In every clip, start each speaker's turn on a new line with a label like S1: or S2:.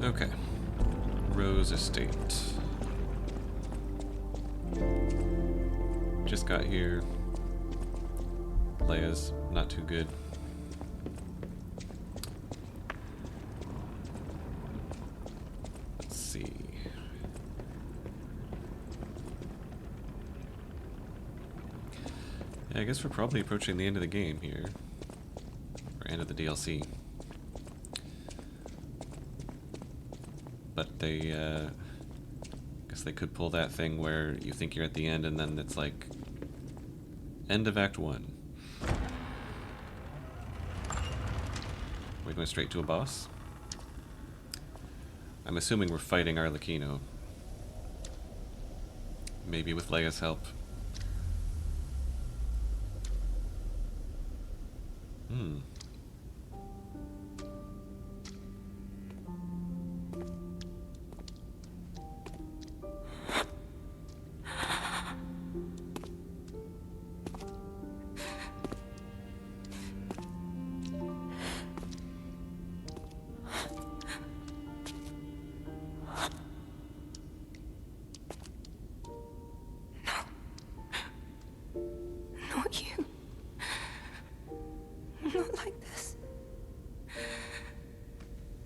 S1: Okay. Rose Estate. Just got here. Lea's not too good. Let's see. Yeah, I guess we're probably approaching the end of the game here. Or end of the DLC. But they, guess they could pull that thing where you think you're at the end and then it's like, end of Act 1. We're going straight to a boss? I'm assuming we're fighting Arlecchino. Maybe with Lea's help. Hmm.
S2: Not you. Not like this.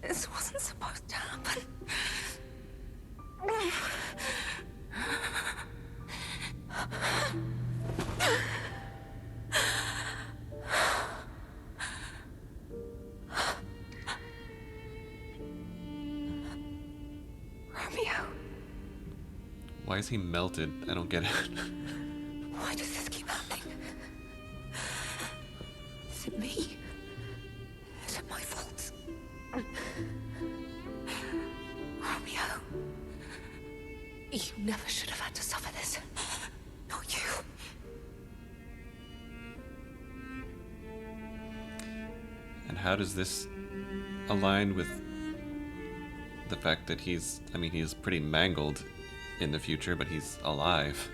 S2: This wasn't supposed to happen. Romeo,
S1: Why is he melted? I don't get it.
S2: why does this keep happening? Is it me? Is it my fault? Romeo, you never should have had to suffer this. Not you.
S1: And how does this align with the fact that he's, I mean, he's pretty mangled in the future, but he's alive?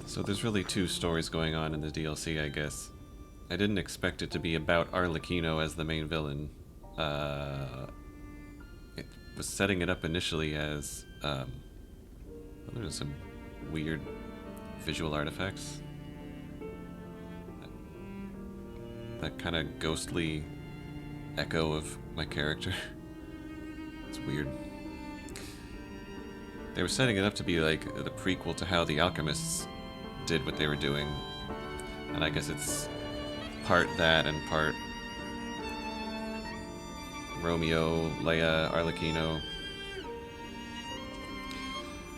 S1: So there's really two stories going on in the DLC, I guess. I didn't expect it to be about Arlecchino as the main villain. It was setting it up initially as, well, there's some weird visual artifacts. That kind of ghostly echo of my character. It's weird. They were setting it up to be like the prequel to how the alchemists did what they were doing. And I guess it's part that and part Romeo, Lea, Arlecchino.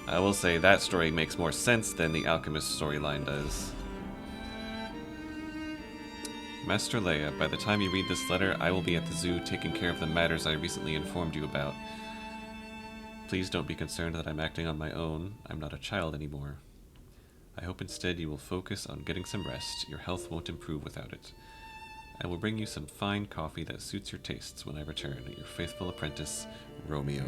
S1: I will say that story makes more sense than the alchemist storyline does. Master Lea, by the time you read this letter, I will be at the zoo taking care of the matters I recently informed you about. Please don't be concerned that I'm acting on my own. I'm not a child anymore. I hope instead you will focus on getting some rest. Your health won't improve without it. I will bring you some fine coffee that suits your tastes when I return. Your faithful apprentice, Romeo.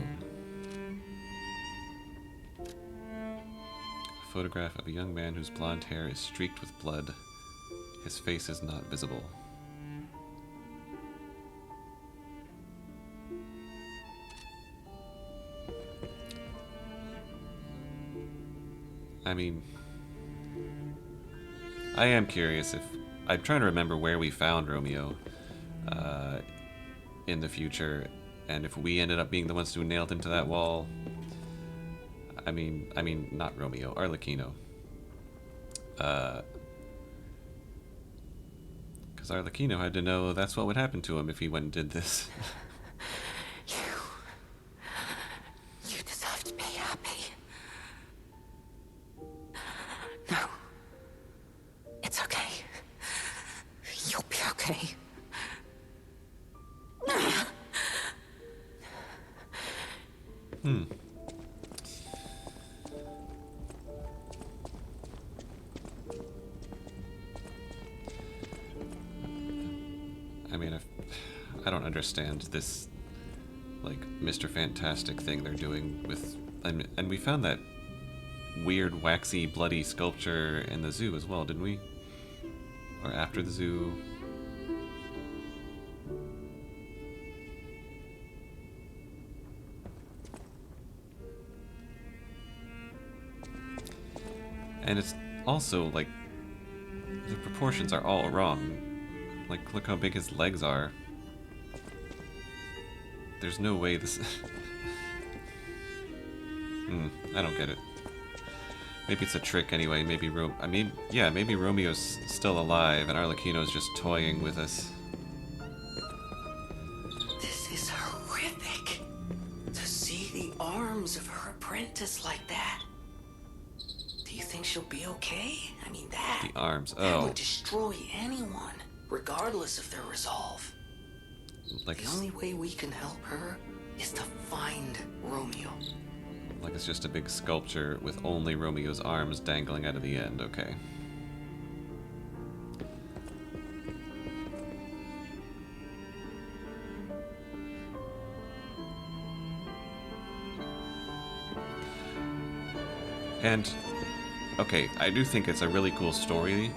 S1: A photograph of a young man whose blonde hair is streaked with blood. His face is not visible. I mean, I am curious if... I'm trying to remember where we found Romeo in the future, and if we ended up being the ones who nailed him to that wall. I mean, not Romeo, Arlecchino. Because Arlecchino had to know that's what would happen to him if he went and did this.
S2: You deserve to be happy. No. It's okay. You'll be okay.
S1: I mean, I don't understand this like Mr. Fantastic thing they're doing with, and we found that weird waxy bloody sculpture in the zoo as well, didn't we? Or after the zoo? And it's also like the proportions are all wrong. Like, look how big his legs are. There's no way this. I don't get it. Maybe it's a trick anyway. Maybe maybe Romeo's still alive and Arlecchino's just toying with us.
S3: This is horrific. To see the arms of her apprentice like that. Do you think she'll be okay? I mean,
S1: The arms.
S3: that
S1: Oh,
S3: would destroy anyone, regardless of their resolve.
S1: like
S3: The only way we can help her is to find Romeo.
S1: like it's just a big sculpture with only Romeo's arms dangling out of the end. Okay. And okay, I do think it's a really cool story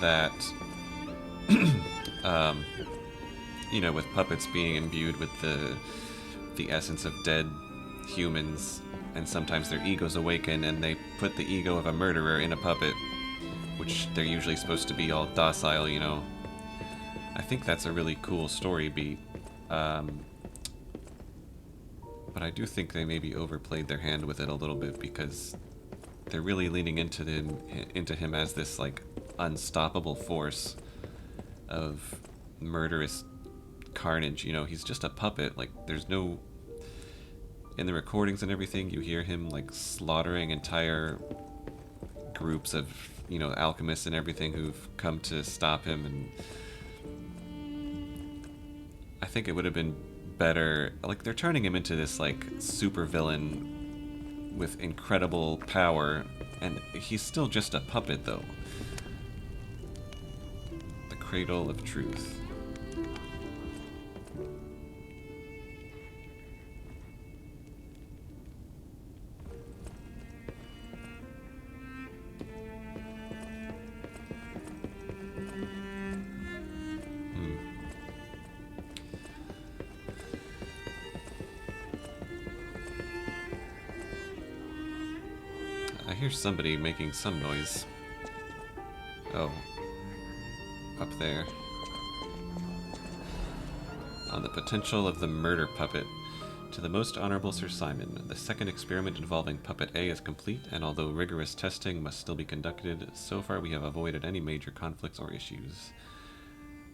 S1: that you know, with puppets being imbued with the essence of dead humans, and sometimes their egos awaken and they put the ego of a murderer in a puppet, which they're usually supposed to be all docile, you know. I think that's a really cool story beat. But I do think they maybe overplayed their hand with it a little bit, because they're really leaning into him as this like unstoppable force of murderous carnage. You know, he's just a puppet. Like, there's no, in the recordings and everything, you hear him like slaughtering entire groups of, you know, alchemists and everything who've come to stop him. And I think it would have been better, like, they're turning him into this like super villain with incredible power, and he's still just a puppet though. The cradle of truth. I hear somebody making some noise. Oh. Up there. On the potential of the murder puppet. To the most honorable Sir Simon, the second experiment involving Puppet A is complete, and although rigorous testing must still be conducted, so far we have avoided any major conflicts or issues.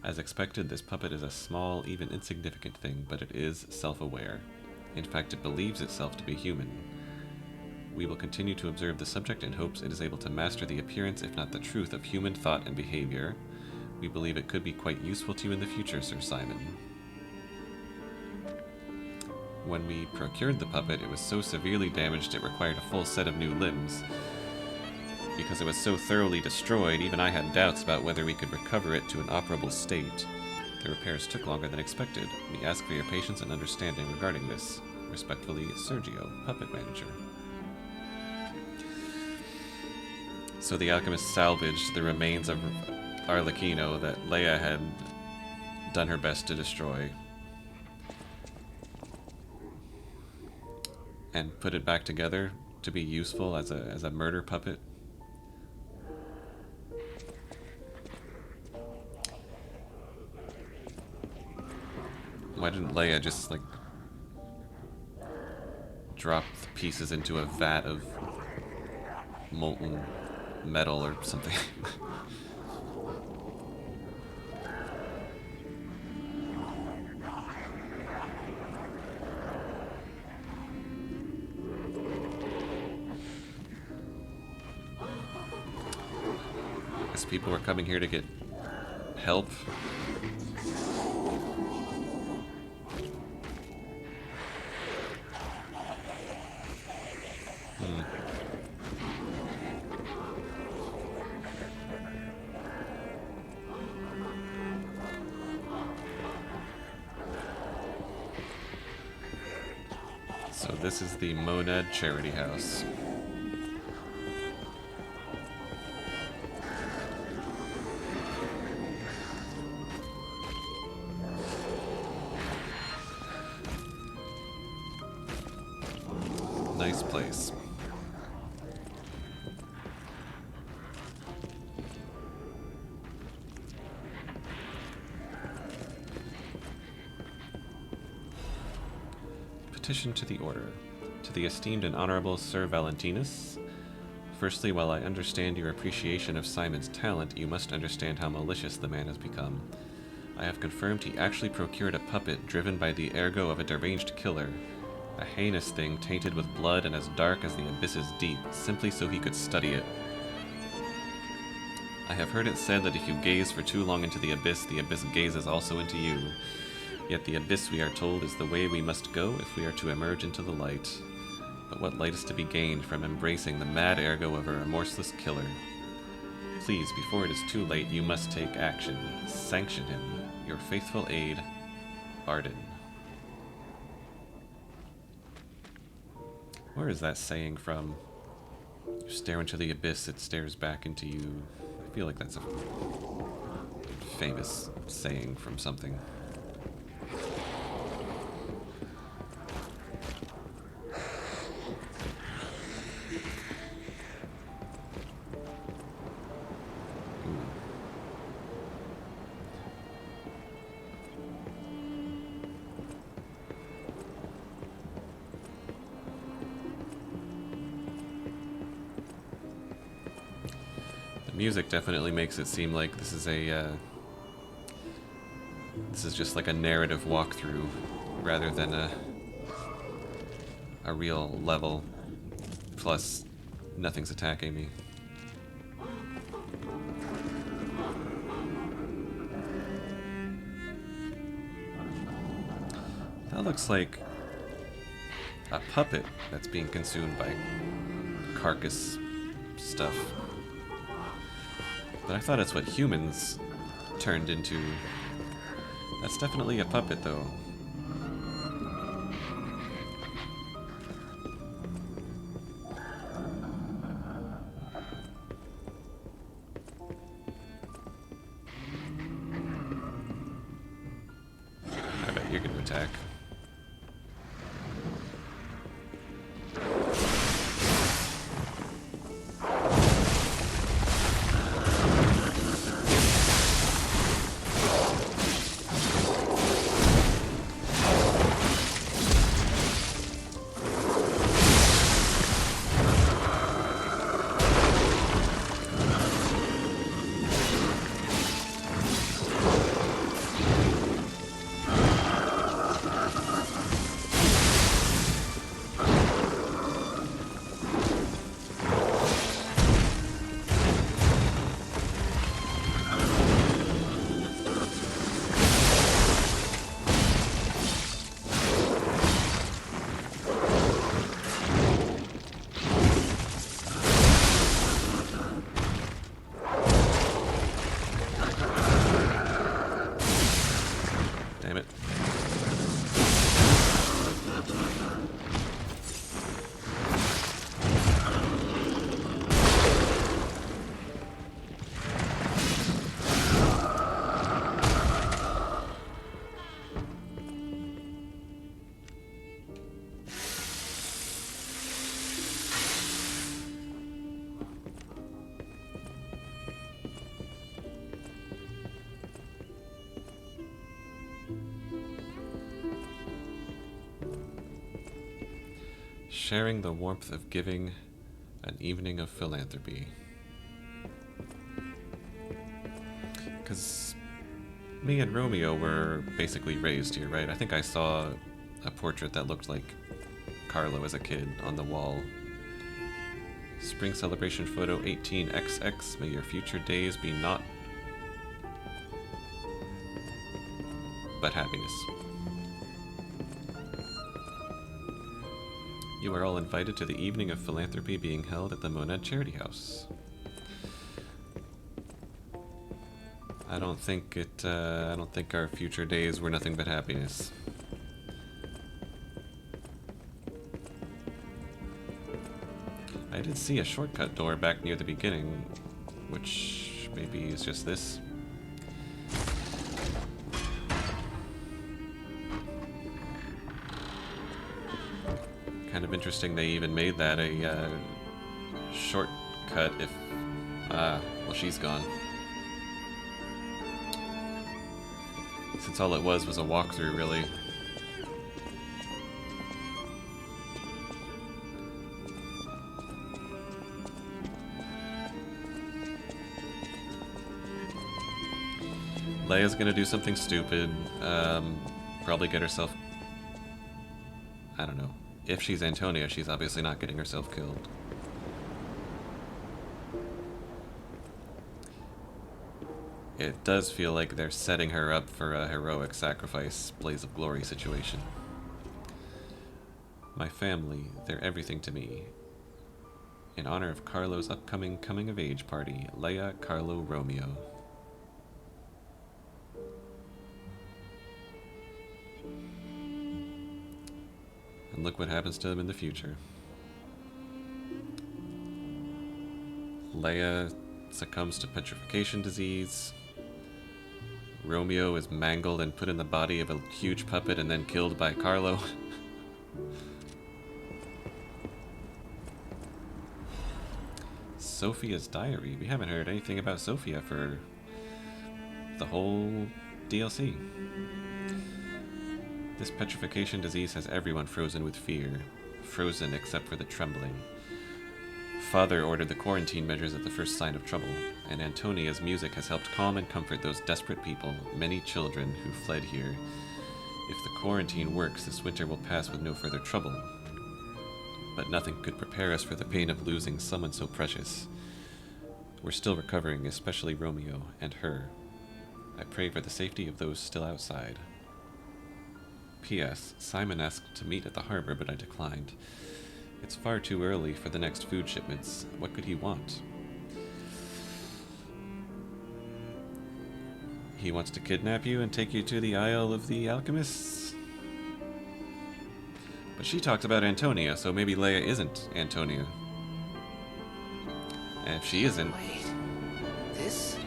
S1: As expected, this puppet is a small, even insignificant thing, but it is self-aware. In fact, it believes itself to be human. We will continue to observe the subject in hopes it is able to master the appearance, if not the truth, of human thought and behavior. We believe it could be quite useful to you in the future, Sir Simon. When we procured the puppet, it was so severely damaged it required a full set of new limbs. Because it was so thoroughly destroyed, even I had doubts about whether we could recover it to an operable state. The repairs took longer than expected. We ask for your patience and understanding regarding this. Respectfully, Sergio, Puppet Manager. So the alchemist salvaged the remains of Arlecchino that Lea had done her best to destroy, and put it back together to be useful as a murder puppet. Why didn't Lea just like drop the pieces into a vat of molten metal or something? Guess people were coming here to get help. So this is the Monad Charity House. Nice place. Petition to the Order. To the esteemed and honorable Sir Valentinus. Firstly, while I understand your appreciation of Simon's talent, you must understand how malicious the man has become. I have confirmed he actually procured a puppet driven by the ergo of a deranged killer, a heinous thing tainted with blood and as dark as the abyss's deep, simply so he could study it. I have heard it said that if you gaze for too long into the abyss gazes also into you. Yet the abyss, we are told, is the way we must go if we are to emerge into the light. But what light is to be gained from embracing the mad ergo of a remorseless killer? Please, before it is too late, you must take action. Sanction him. Your faithful aide, Arden. Where is that saying from? You stare into the abyss, it stares back into you. I feel like that's a famous saying from something. Music definitely makes it seem like this is just like a narrative walkthrough rather than a real level. Plus, nothing's attacking me. That looks like a puppet that's being consumed by carcass stuff. But I thought it's what humans turned into. That's definitely a puppet, though. I bet you're going to attack. Damn it. Sharing the warmth of giving, an evening of philanthropy. Because me and Romeo were basically raised here, right? I think I saw a portrait that looked like Carlo as a kid on the wall. Spring celebration photo 18XX. May your future days be naught but happiness. You are all invited to the evening of philanthropy being held at the Monad Charity House. I don't think our future days were nothing but happiness. did see a shortcut door back near the beginning, which maybe is just this. Kind of interesting they even made that a shortcut if... well, she's gone. Since all it was a walkthrough, really. Lea's gonna do something stupid. Probably get herself... I don't know. If she's Antonia, she's obviously not getting herself killed. It does feel like they're setting her up for a heroic sacrifice, blaze of glory situation. My family, they're everything to me. In honor of Carlo's upcoming coming-of-age party, Lea, Carlo, Romeo. And look what happens to them in the future. Lea succumbs to petrification disease. Romeo is mangled and put in the body of a huge puppet and then killed by Carlo. Sophia's diary. We haven't heard anything about Sophia for the whole DLC. This petrification disease has everyone frozen with fear. Frozen except for the trembling. Father ordered the quarantine measures at the first sign of trouble, and Antonia's music has helped calm and comfort those desperate people, many children, who fled here. If the quarantine works, this winter will pass with no further trouble. But nothing could prepare us for the pain of losing someone so precious. We're still recovering, especially Romeo and her. I pray for the safety of those still outside. P.S. Simon asked to meet at the harbor, but I declined. It's far too early for the next food shipments. What could he want? He wants to kidnap you and take you to the Isle of the Alchemists? But she talked about Antonia, so maybe Lea isn't Antonia. And if she isn't...
S3: Wait, this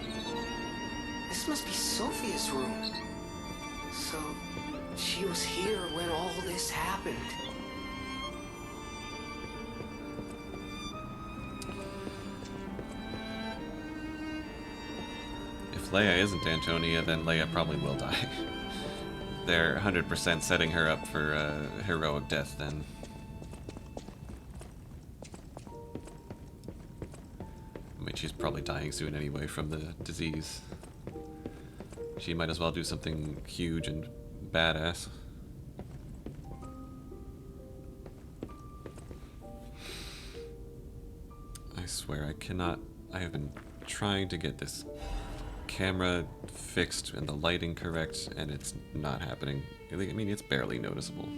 S3: must be Sophia's room. So, she was here when all this happened.
S1: If Lea isn't Antonia, then Lea probably will die. They're 100% setting her up for a heroic death, then. I mean, she's probably dying soon anyway from the disease. She might as well do something huge and badass. I swear, I have been trying to get this camera fixed and the lighting correct, and it's not happening. I mean, it's barely noticeable.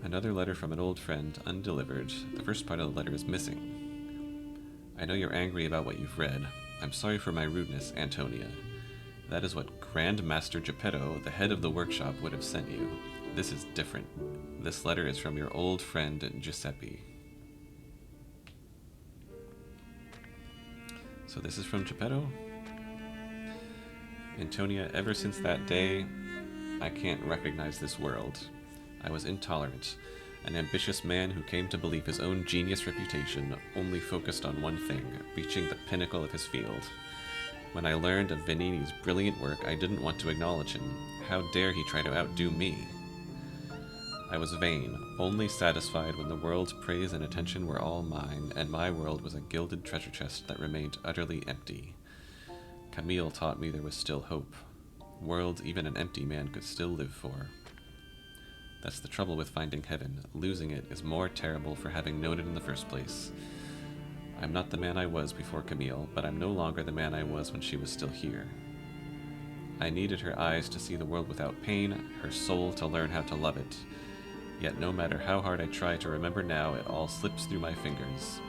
S1: Another letter from an old friend, undelivered. The first part of the letter is missing. I know you're angry about what you've read. I'm sorry for my rudeness, Antonia. That is what Grand Master Geppetto, the head of the workshop, would have sent you. This is different. This letter is from your old friend, Giuseppe. So this is from Geppetto? Antonia, ever since that day, I can't recognize this world. I was intolerant, an ambitious man who came to believe his own genius reputation only focused on one thing, reaching the pinnacle of his field. When I learned of Venini's brilliant work, I didn't want to acknowledge him. How dare he try to outdo me? I was vain, only satisfied when the world's praise and attention were all mine, and my world was a gilded treasure chest that remained utterly empty. Camille taught me there was still hope. Worlds even an empty man could still live for. That's the trouble with finding heaven. Losing it is more terrible for having known it in the first place. I'm not the man I was before Camille, but I'm no longer the man I was when she was still here. I needed her eyes to see the world without pain, her soul to learn how to love it. Yet no matter how hard I try to remember now, it all slips through my fingers.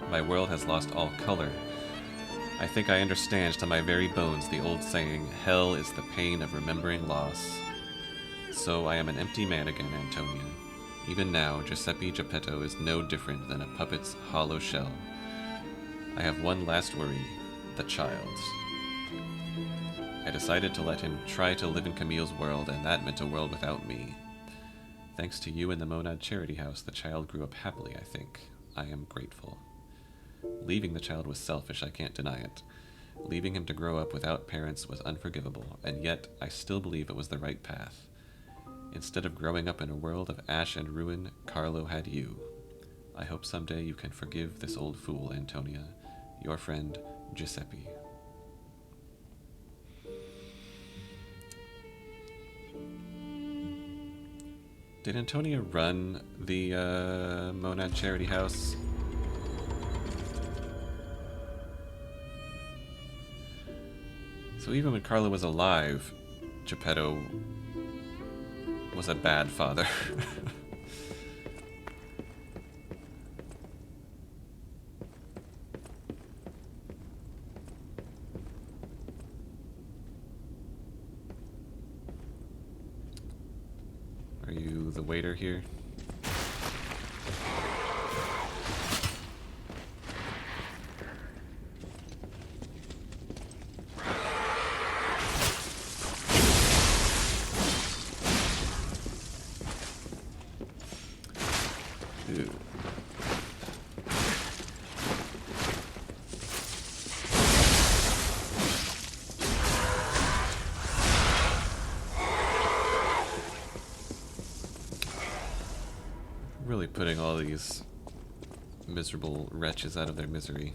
S1: My world has lost all color. I think I understand to my very bones the old saying, hell is the pain of remembering loss. So I am an empty man again, Antonia. Even now, Giuseppe Geppetto is no different than a puppet's hollow shell. I have one last worry, the child. I decided to let him try to live in Camille's world, and that meant a world without me. Thanks to you and the Monad Charity House, the child grew up happily, I think. I am grateful. Leaving the child was selfish, I can't deny it. Leaving him to grow up without parents was unforgivable, and yet I still believe it was the right path. Instead of growing up in a world of ash and ruin, Carlo had you. I hope someday you can forgive this old fool, Antonia. Your friend, Giuseppe. Did Antonia run the Monad Charity House? So even when Carlo was alive, Geppetto was a bad father. Are you the waiter here? Ooh. Really putting all these miserable wretches out of their misery.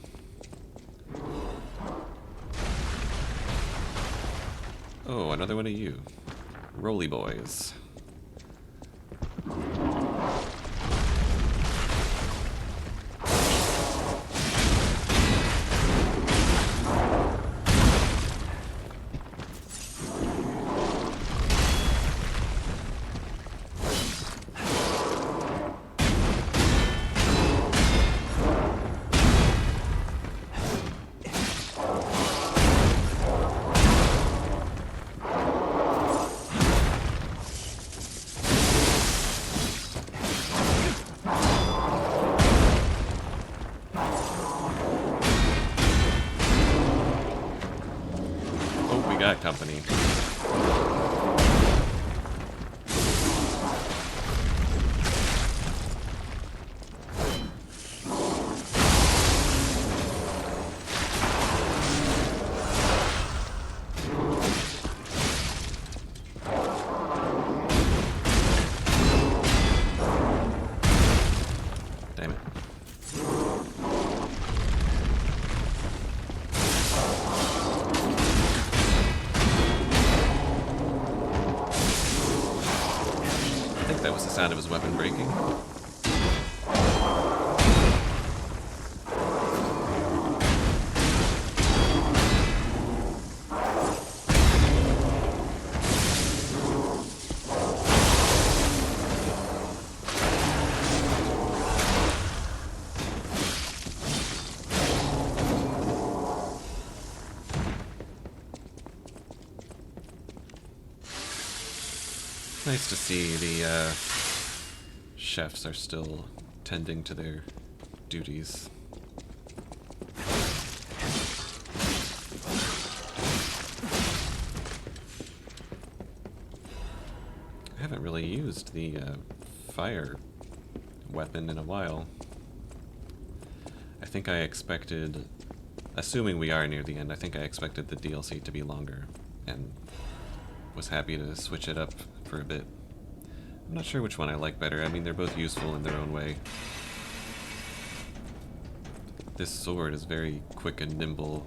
S1: Oh, another one of you. Roly boys. Got company. Damn it. That was the sound of his weapon breaking. Nice to see the chefs are still tending to their duties. I haven't really used the fire weapon in a while. I think I expected, assuming we are near the end, I think I expected the DLC to be longer, and was happy to switch it up for a bit. I'm not sure which one I like better. I mean, they're both useful in their own way. This sword is very quick and nimble.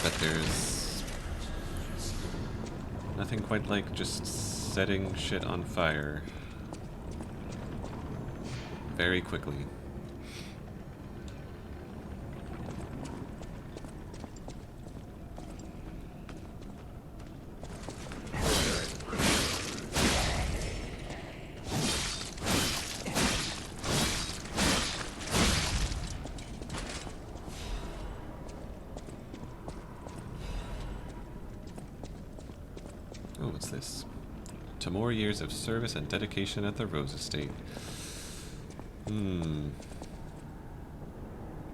S1: But there's nothing quite like just setting shit on fire very quickly. this? To more years of service and dedication at the Rose Estate.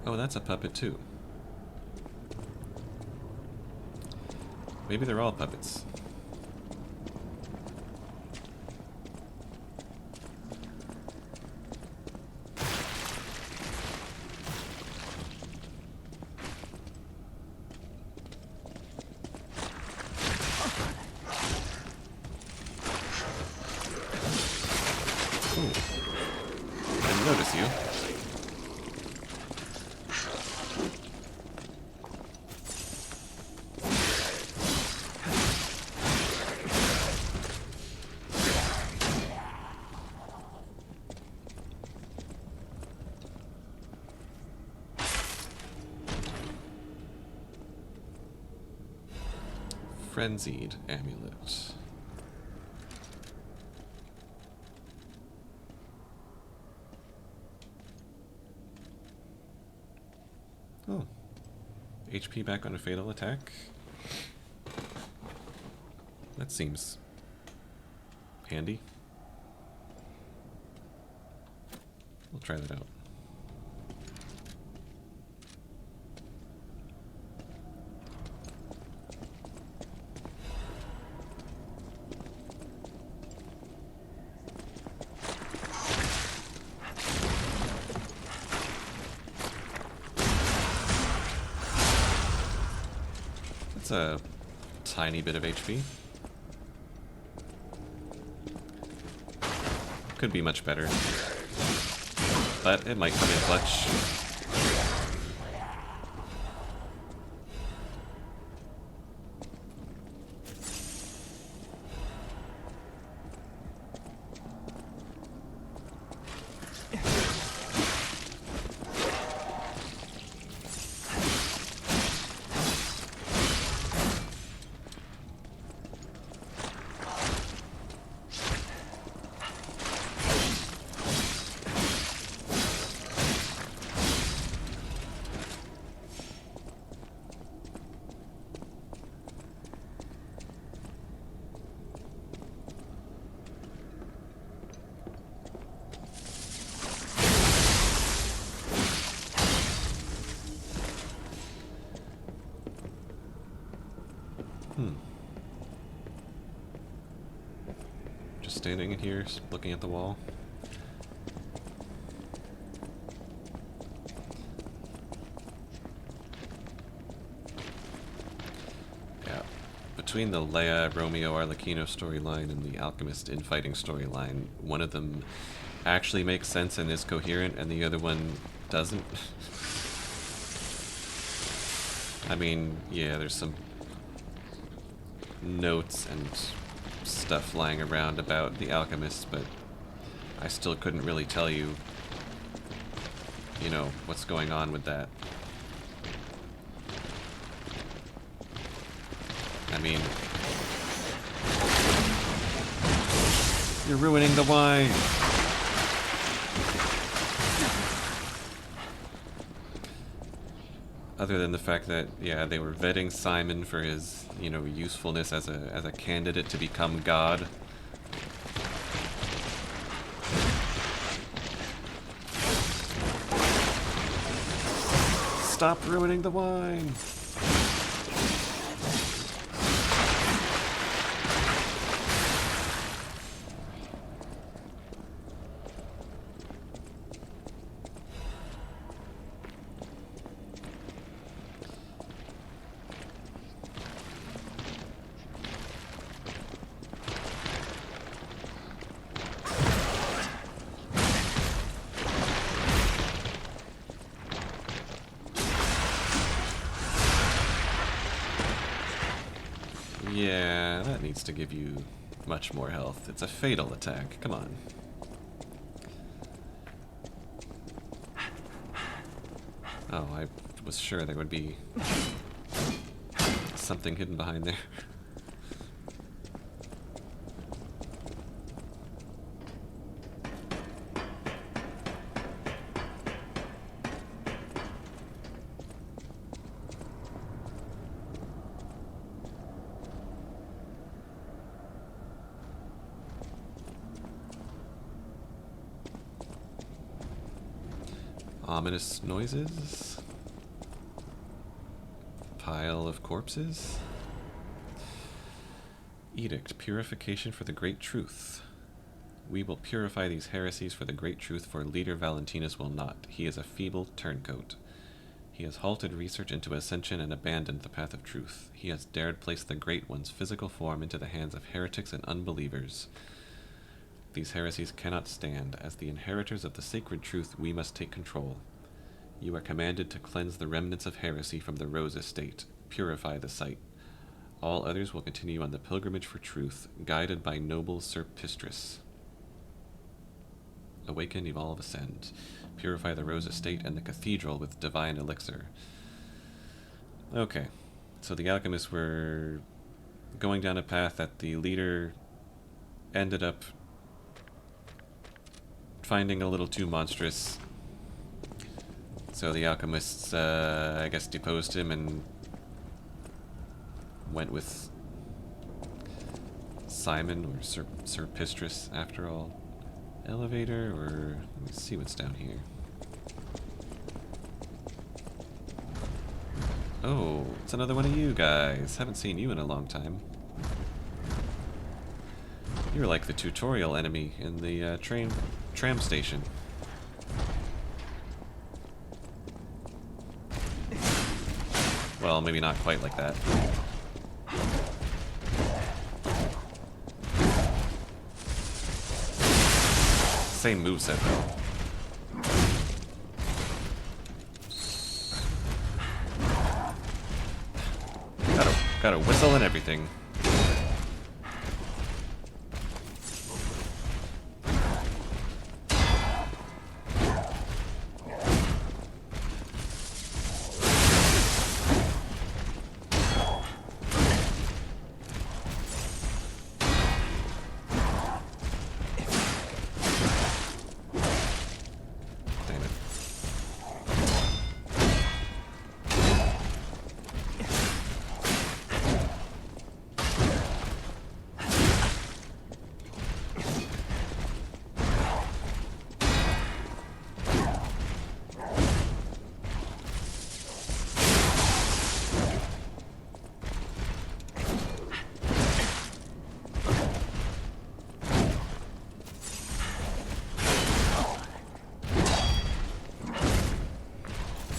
S1: Oh, that's a puppet too. Maybe they're all puppets. Ooh. Didn't notice you. Frenzied amulet. Oh. HP back on a fatal attack? That seems handy. We'll try that out. That's a tiny bit of HP. Could be much better. But it might come in clutch. Just standing in here, looking at the wall. Yeah. Between the Lea, Romeo, Arlecchino storyline and the Alchemist infighting storyline, one of them actually makes sense and is coherent, and the other one doesn't. I mean, yeah, there's some notes and stuff lying around about the Alchemist, but I still couldn't really tell you, what's going on with that. I mean, you're ruining the wine! Other than the fact that, yeah, they were vetting Simon for his, usefulness as a candidate to become God. Stop ruining the wine! Yeah, that needs to give you much more health. It's a fatal attack. Come on. Oh, I was sure there would be something hidden behind there. Ominous noises. Pile of corpses. Edict, purification for the great truth. We will purify these heresies for the great truth, for leader Valentinus will not. He is a feeble turncoat. He has halted research into ascension and abandoned the path of truth. He has dared place the Great One's physical form into the hands of heretics and unbelievers. These heresies cannot stand. As the inheritors of the sacred truth, we must take control. You are commanded to cleanse the remnants of heresy from the Rose Estate. Purify the site. All others will continue on the pilgrimage for truth, guided by noble Sir Pistris. Awaken, evolve, ascend. Purify the Rose Estate and the cathedral with divine elixir. Okay, so the alchemists were going down a path that the leader ended up finding a little too monstrous. So the alchemists, I guess, deposed him and went with Simon, or Sir Pistris, after all. Elevator, or let me see what's down here. Oh, it's another one of you guys. Haven't seen you in a long time. You're like the tutorial enemy in the tram station. Well, maybe not quite like that. Same moveset though. Got a whistle and everything.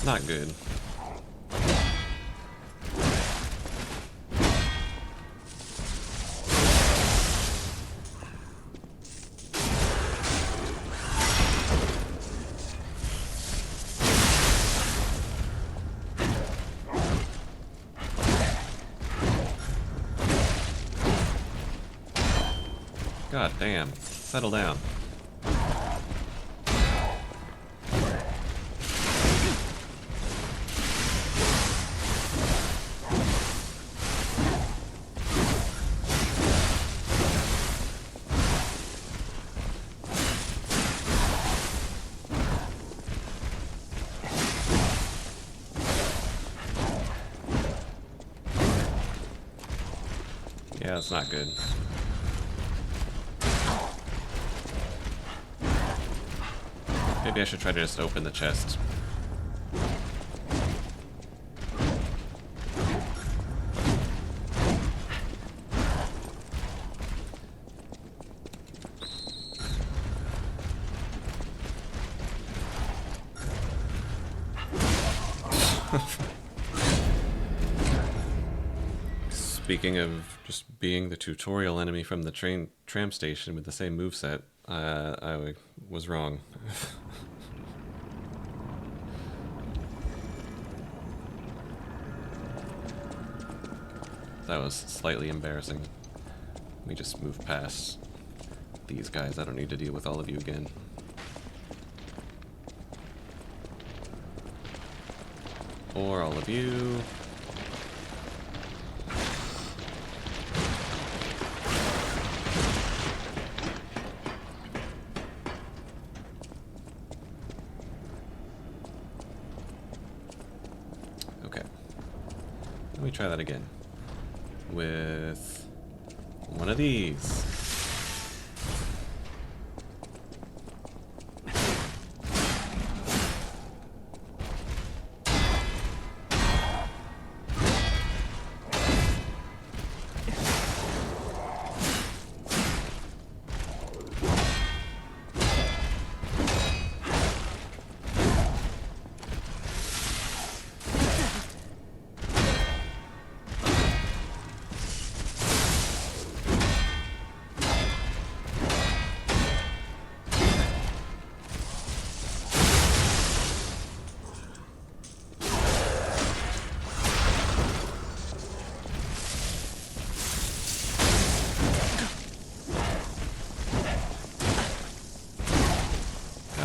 S1: Not good. God damn. Settle down. Yeah, that's not good. Maybe I should try to just open the chest. Speaking of just being the tutorial enemy from the tram station with the same moveset, I was wrong. That was slightly embarrassing. Let me just move past these guys. I don't need to deal with all of you again. Or all of you. Okay. Let me try that again. With one of these.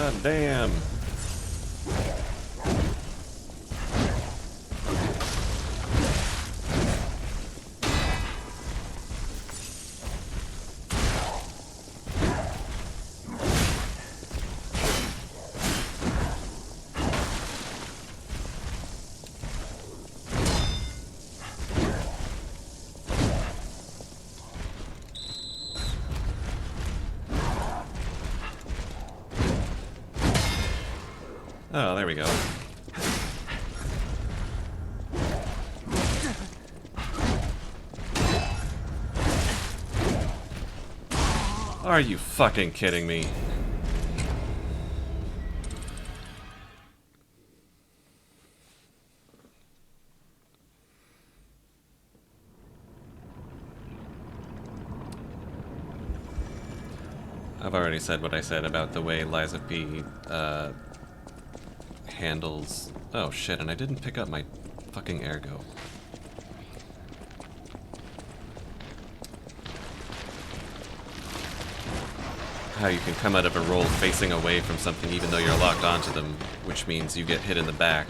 S1: God damn. Oh, there we go. Are you fucking kidding me? I've already said what I said about the way Liza P. Handles... Oh shit, and I didn't pick up my fucking ergo. How you can come out of a roll facing away from something even though you're locked onto them, which means you get hit in the back.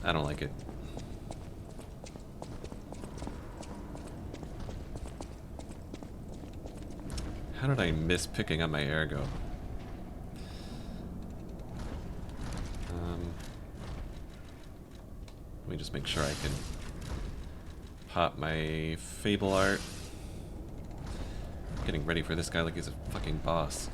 S1: I don't like it. How did I miss picking up my ergo? Let me just make sure I can pop my Fable art. Getting ready for this guy like he's a fucking boss.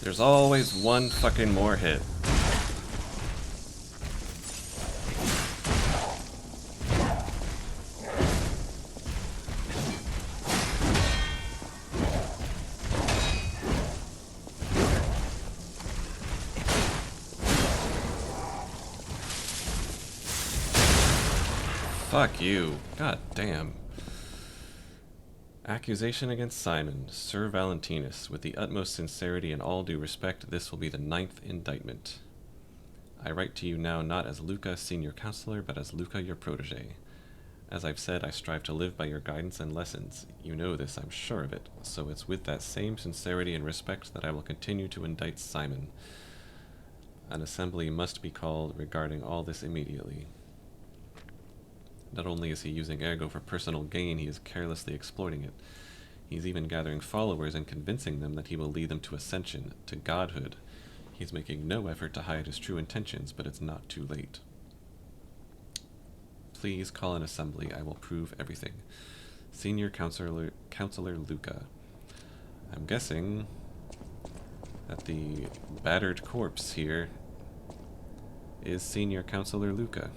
S1: There's always one fucking more hit. Fuck you. God damn. Accusation against Simon, Sir Valentinus. With the utmost sincerity and all due respect, this will be the 9th indictment. I write to you now not as Luca, senior counselor, but as Luca, your protege. As I've said, I strive to live by your guidance and lessons. You know this, I'm sure of it, so it's with that same sincerity and respect that I will continue to indict Simon. An assembly must be called regarding all this immediately. Not only is he using Ergo for personal gain, he is carelessly exploiting it. He's even gathering followers and convincing them that he will lead them to ascension, to godhood. He's making no effort to hide his true intentions, but it's not too late. Please call an assembly. I will prove everything. Senior Counselor Luca. I'm guessing that the battered corpse here is Senior Counselor Luca.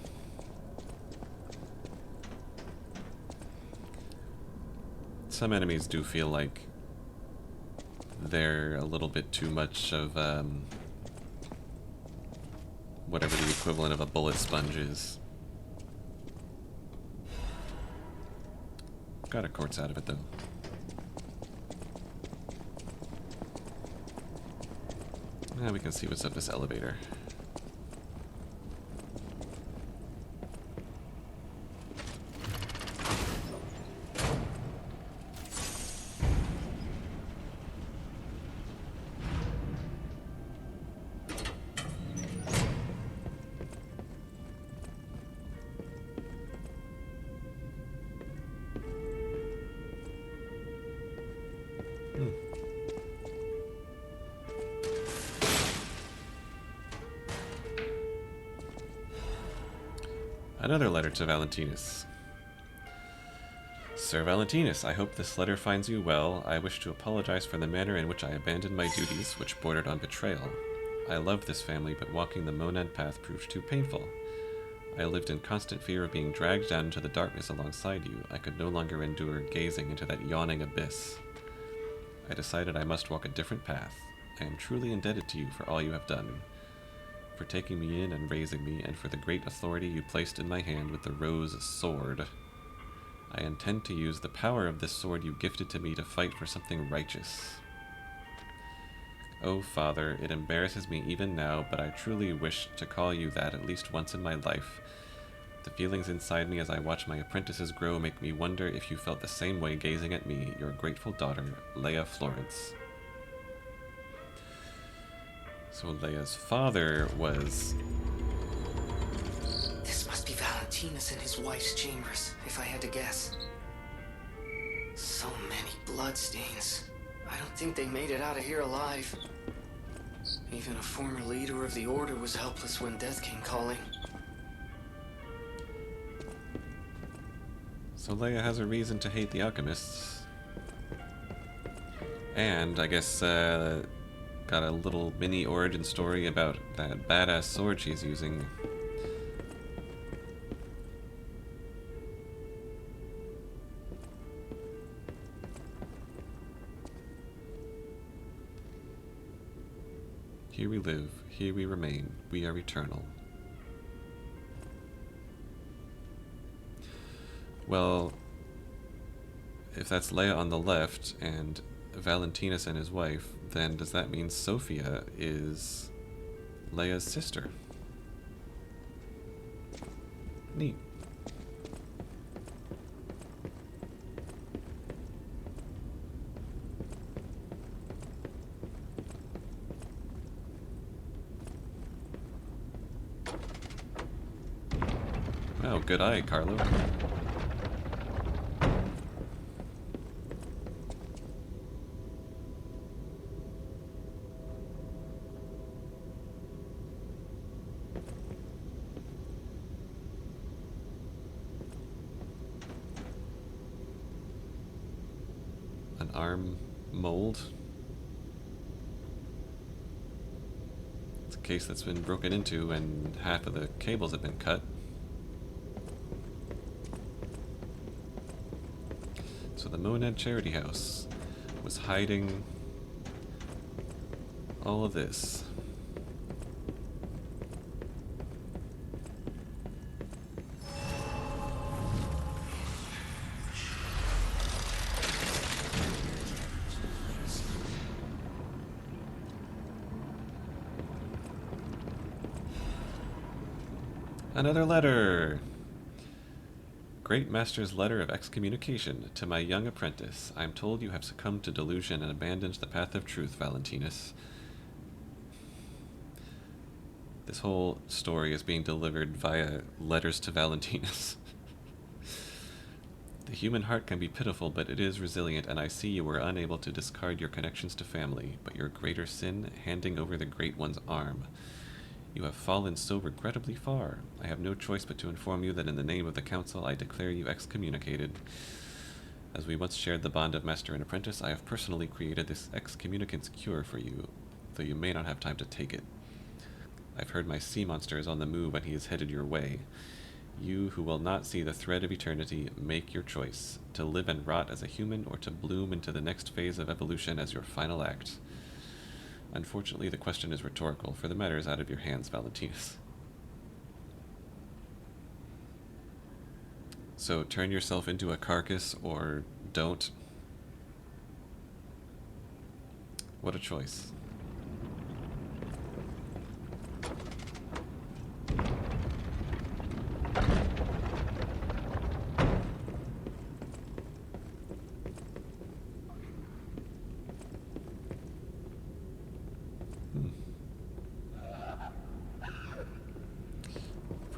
S1: Some enemies do feel like they're a little bit too much of whatever the equivalent of a bullet sponge is. Got a quartz out of it though. Now we can see what's up this elevator. Another letter to Valentinus. Sir Valentinus, I hope this letter finds you well. I wish to apologize for the manner in which I abandoned my duties, which bordered on betrayal. I loved this family, but walking the Monad path proved too painful. I lived in constant fear of being dragged down into the darkness alongside you. I could no longer endure gazing into that yawning abyss. I decided I must walk a different path. I am truly indebted to you for all you have done, for taking me in and raising me, and for the great authority you placed in my hand with the rose sword. I intend to use the power of this sword you gifted to me to fight for something righteous. Oh, Father, it embarrasses me even now, but I truly wish to call you that at least once in my life. The feelings inside me as I watch my apprentices grow make me wonder if you felt the same way gazing at me, your grateful daughter, Lea Florence. So Lea's father was...
S3: This must be Valentinus and his wife's chambers, if I had to guess. So many bloodstains. I don't think they made it out of here alive. Even a former leader of the Order was helpless when death came calling.
S1: So Lea has a reason to hate the alchemists. And, I guess, got a little mini origin story about that badass sword she's using. Here we live, here we remain, we are eternal. Well, if that's Lea on the left and Valentinus and his wife, then does that mean Sophia is Lea's sister? Neat. Oh, good eye, Carlo. An arm mold. It's a case that's been broken into and half of the cables have been cut. So the Monad Charity House was hiding all of this. Another letter! Great Master's letter of excommunication to my young apprentice. I am told you have succumbed to delusion and abandoned the path of truth, Valentinus. This whole story is being delivered via letters to Valentinus. The human heart can be pitiful, but it is resilient, and I see you were unable to discard your connections to family, but your greater sin, handing over the Great One's arm. You have fallen so regrettably far. I have no choice but to inform you that in the name of the Council I declare you excommunicated. As we once shared the bond of master and apprentice, I have personally created this excommunicant's cure for you, though you may not have time to take it. I've heard my sea monster is on the move and he is headed your way. You who will not see the thread of eternity, make your choice, to live and rot as a human or to bloom into the next phase of evolution as your final act. Unfortunately, the question is rhetorical, for the matter is out of your hands, Valentinus. So turn yourself into a carcass or don't. What a choice.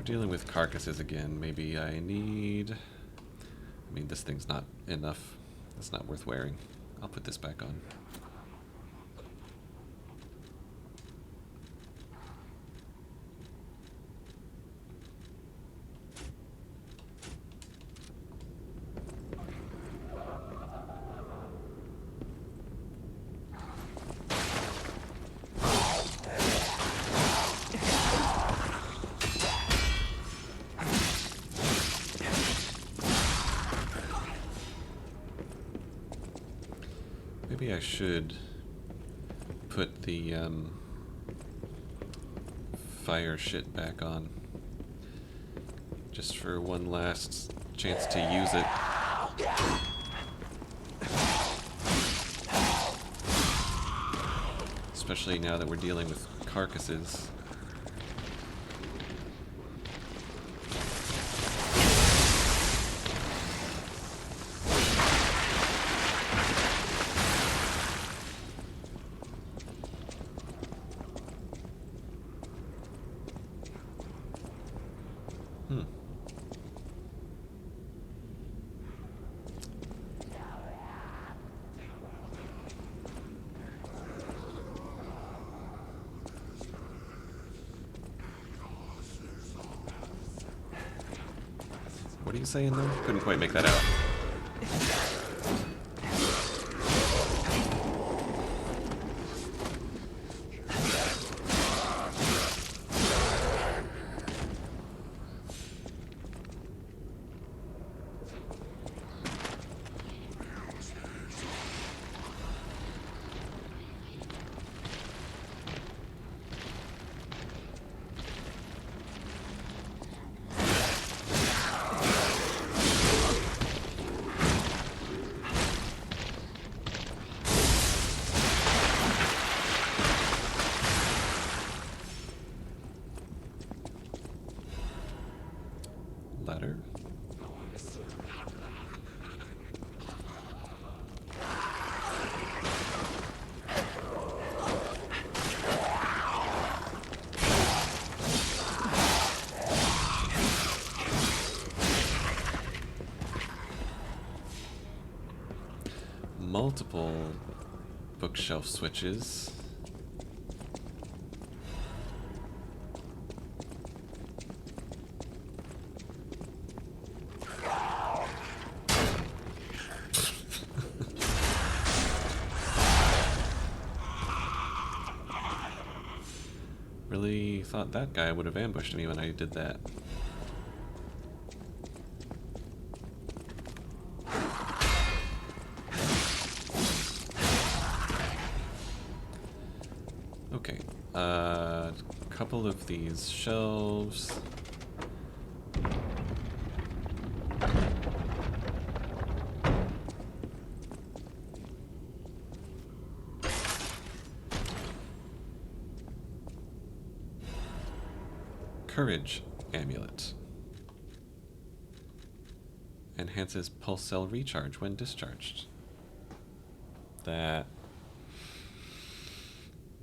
S1: Dealing with carcasses again, maybe I need... I mean, this thing's not enough. It's not worth wearing. I'll put this back on. Maybe I should put the fire shit back on. Just for one last chance to use it. Especially now that we're dealing with carcasses. What are you saying there? Couldn't quite make that out. Ladder. Multiple bookshelf switches. Really thought that guy would have ambushed me when I did that. Okay, a couple of these shelves. Courage. amulet. Enhances pulse cell recharge when discharged. That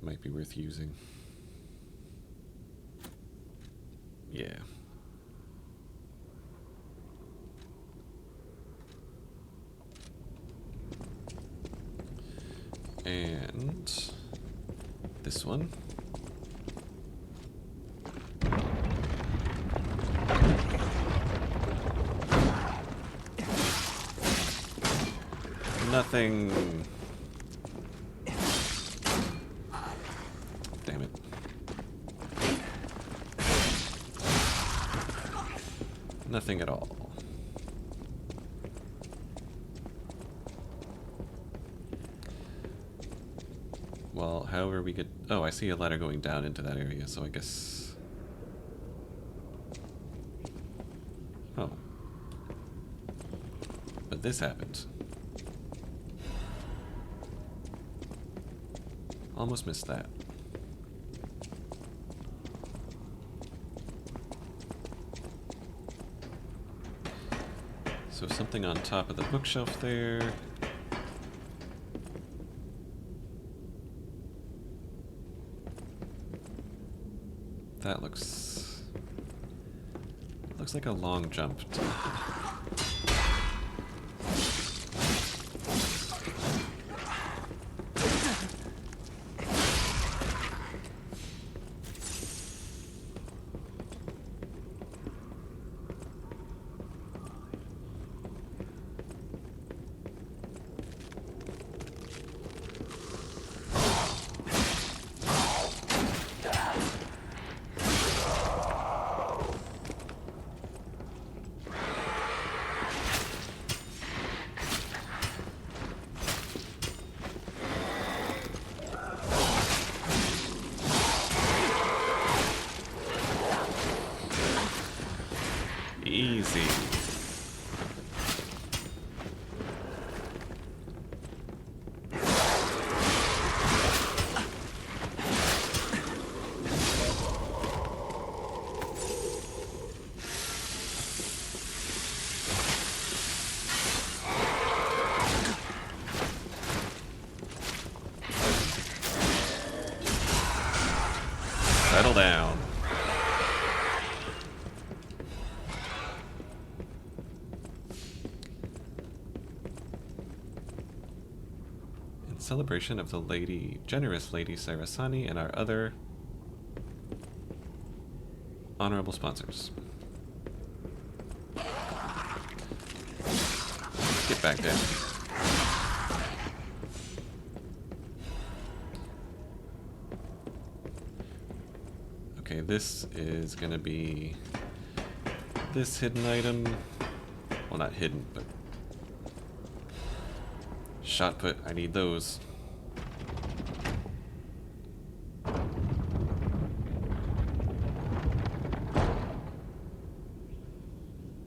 S1: might be worth using. Yeah. And this one. Nothing. Damn it. Nothing at all. Well, however we get... Oh, I see a ladder going down into that area, so I guess... Oh. But this happened. Almost missed that. So something on top of the bookshelf there. That looks like a long jump. Easy. Settle down. In celebration of the generous Lady Sarasani and our other honorable sponsors. Get back down. Okay, this is gonna be this hidden item. Well, not hidden, but shot put. I need those.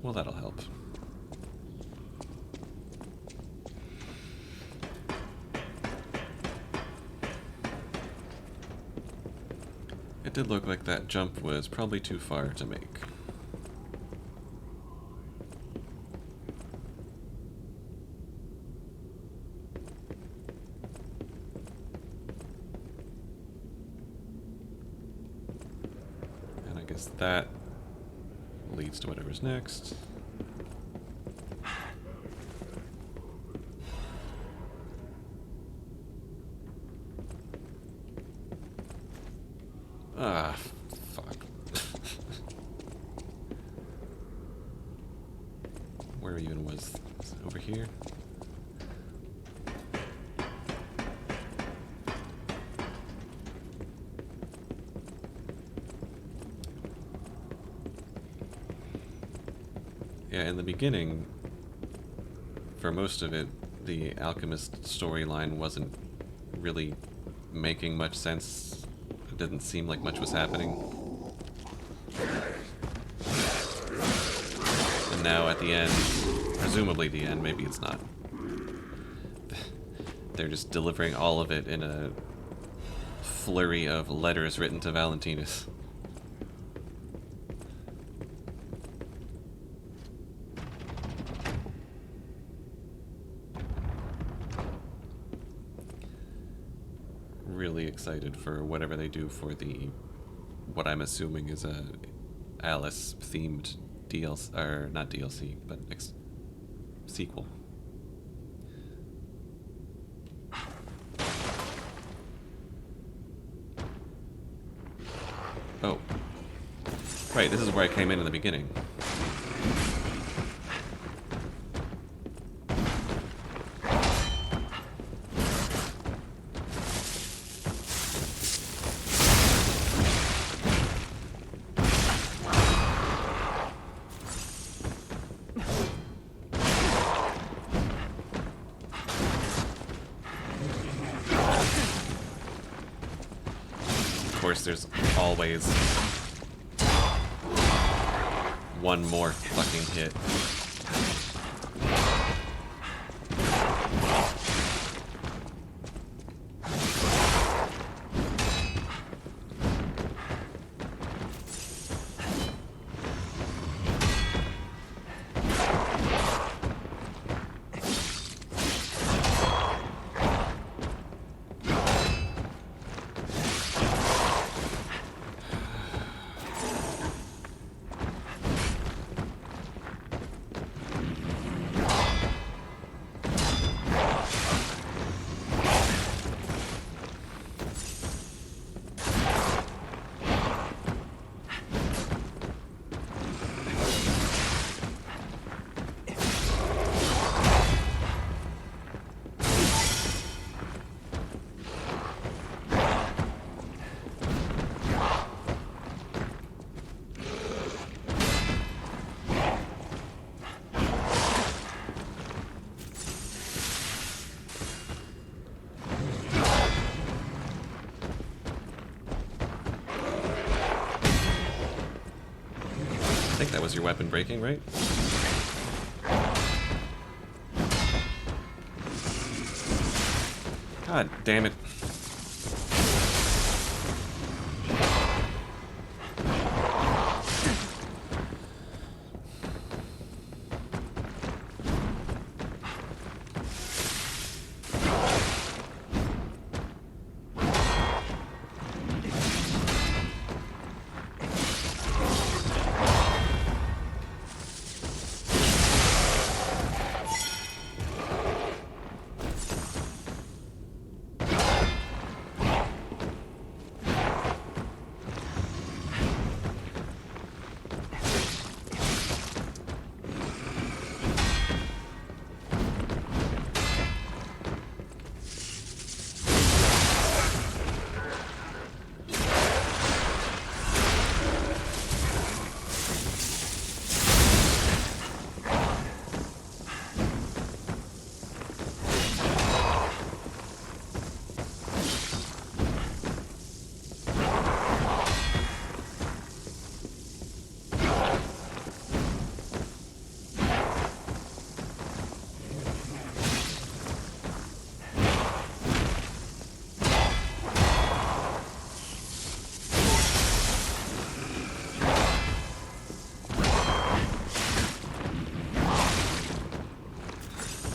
S1: Well, that'll help. It did look like that jump was probably too far to make. And I guess that leads to whatever's next. Ah, fuck. Where even was this? Over here? Yeah, in the beginning, for most of it, the alchemist storyline wasn't really making much sense. It didn't seem like much was happening. And now at the end, presumably the end, maybe it's not. They're just delivering all of it in a flurry of letters written to Valentinus. really excited for whatever they do for the, what I'm assuming is a Alice-themed DLC, or not DLC, but sequel. Oh. Right, this is where I came in the beginning. Of course, there's always one more fucking hit. I think that was your weapon breaking, right? God damn it.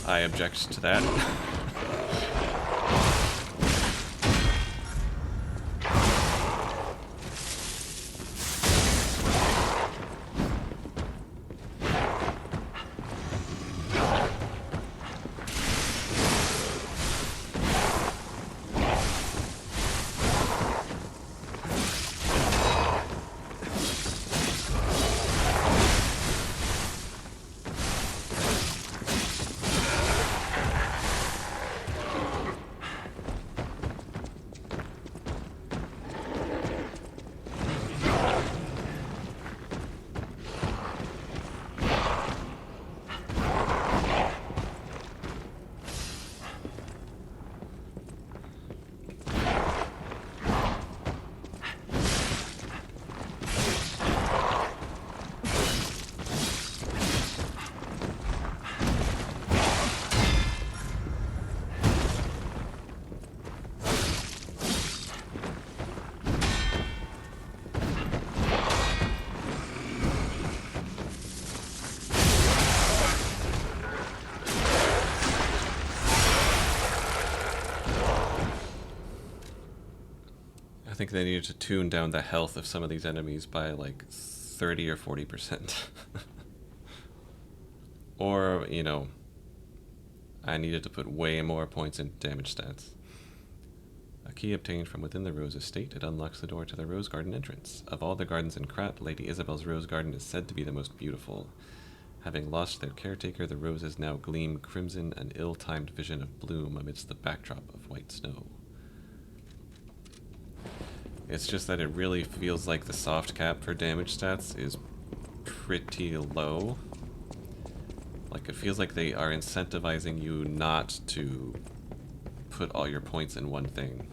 S1: I object to that. I think they needed to tune down the health of some of these enemies by like 30 or 40%. Or, you know, I needed to put way more points in damage stats. A key obtained from within the Rose Estate, it unlocks the door to the Rose Garden entrance. Of all the gardens in Krat, Lady Isabel's Rose Garden is said to be the most beautiful. Having lost their caretaker, the roses now gleam crimson, an ill-timed vision of bloom amidst the backdrop of white snow. It's just that it really feels like the soft cap for damage stats is pretty low. Like, it feels like they are incentivizing you not to put all your points in one thing.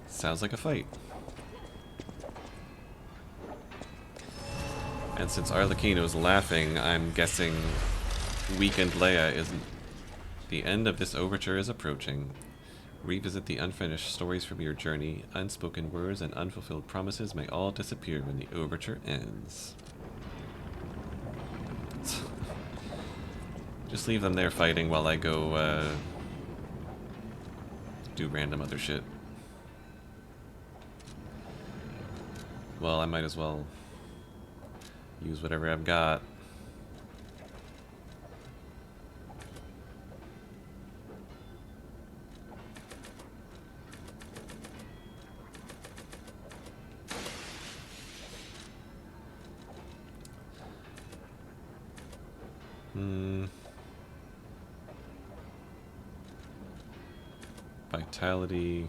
S1: Sounds like a fight. And since Arlecchino's laughing, I'm guessing weakened Lea isn't. The end of this overture is approaching. Revisit the unfinished stories from your journey. Unspoken words and unfulfilled promises may all disappear when the overture ends. Just leave them there fighting while I go do random other shit. Well, I might as well use whatever I've got. Vitality.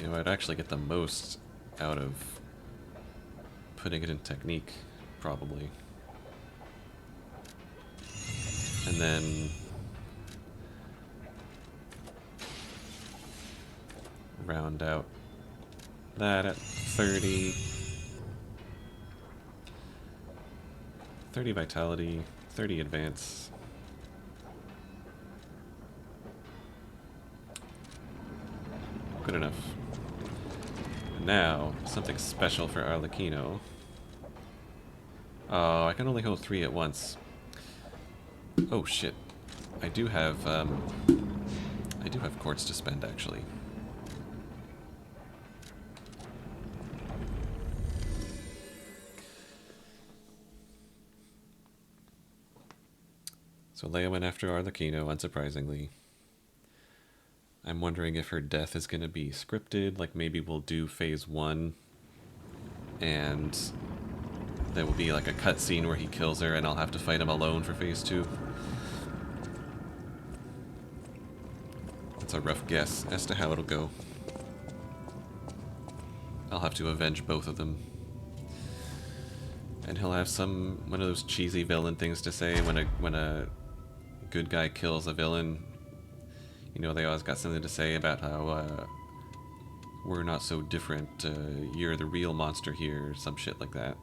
S1: You know, I'd actually get the most out of putting it in technique, probably. And then round out that at 30. 30 vitality, 30 advance. Good enough. Now, something special for Arlecchino. Oh, I can only hold 3 at once. Oh shit. I do have quartz to spend, actually. So Lea went after Arlecchino, unsurprisingly. I'm wondering if her death is going to be scripted, like maybe we'll do phase 1 and there will be like a cutscene where he kills her and I'll have to fight him alone for phase 2. That's a rough guess as to how it'll go. I'll have to avenge both of them. And he'll have one of those cheesy villain things to say when a good guy kills a villain. You know, they always got something to say about how, we're not so different, you're the real monster here, or some shit like that.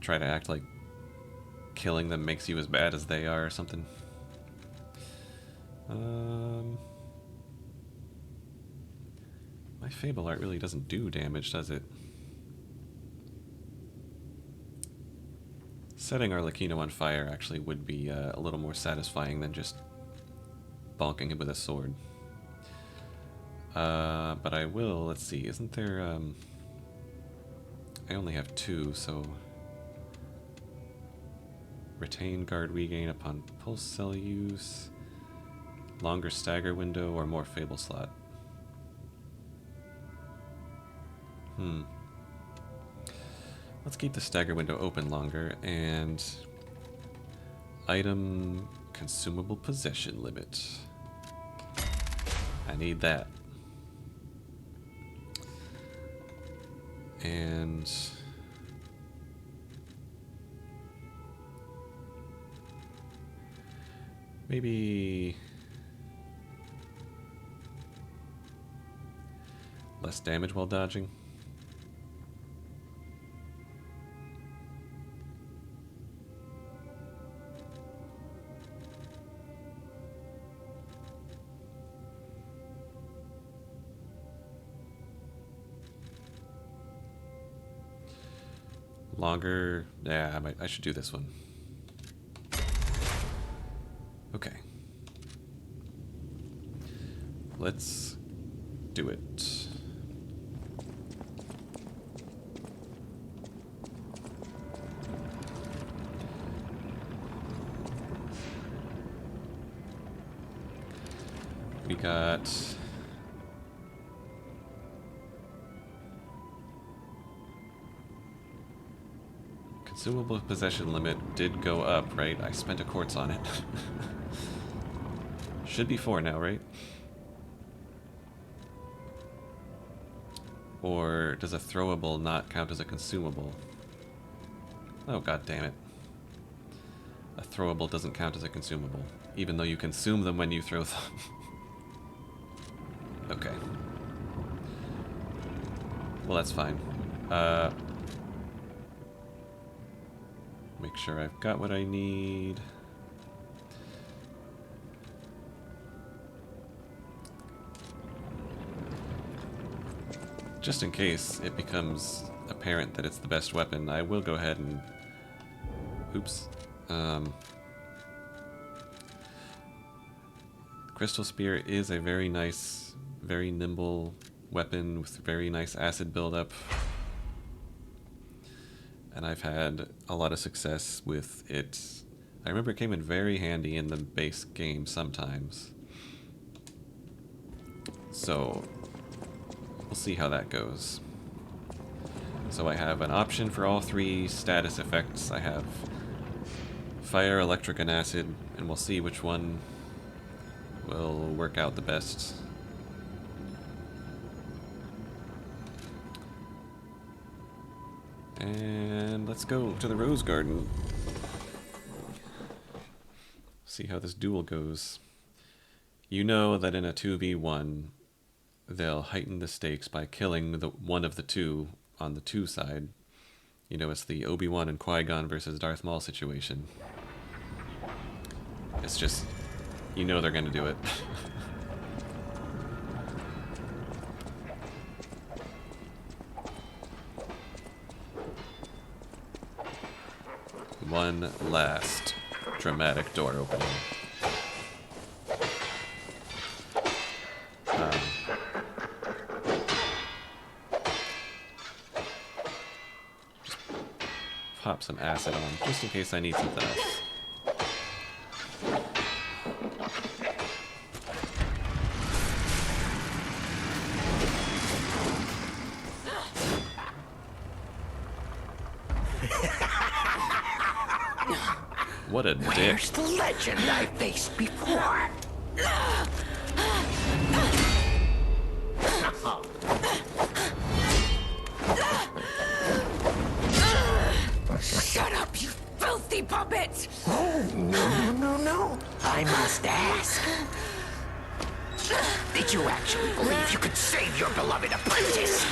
S1: Try to act like killing them makes you as bad as they are, or something. My Fable Art really doesn't do damage, does it? Setting Arlecchino on fire actually would be a little more satisfying than just bonking him with a sword. But I will, let's see, isn't there, I only have 2, so... Retain guard regain upon pulse cell use, longer stagger window, or more Fable slot. Let's keep the stagger window open longer, and item consumable possession limit. I need that. And Maybe less damage while dodging. Longer. Yeah, I should do this one. Okay. Let's do it. We got consumable possession limit did go up, right? I spent a quartz on it. Should be 4 now, right? Or does a throwable not count as a consumable? Oh, god damn it. A throwable doesn't count as a consumable, even though you consume them when you throw them. Okay. Well, that's fine. Make sure I've got what I need. Just in case it becomes apparent that it's the best weapon, I will go ahead and... Oops. Crystal Spear is a very nice, very nimble weapon with very nice acid buildup. And I've had a lot of success with it. I remember it came in very handy in the base game sometimes. So, we'll see how that goes. So I have an option for all 3 status effects. I have fire, electric, and acid, and we'll see which one will work out the best. And let's go to the Rose Garden. See how this duel goes. You know that in a 2v1, they'll heighten the stakes by killing the one of the two on the 2 side. You know, it's the Obi-Wan and Qui-Gon versus Darth Maul situation. It's just, you know they're gonna do it. One last dramatic door opening. Just pop some acid on, just in case I need something else. What a dick.
S4: Where's the legend I faced before?
S2: Shut up, you filthy puppet!
S4: Oh, no. I must ask. Did you actually believe you could save your beloved apprentice?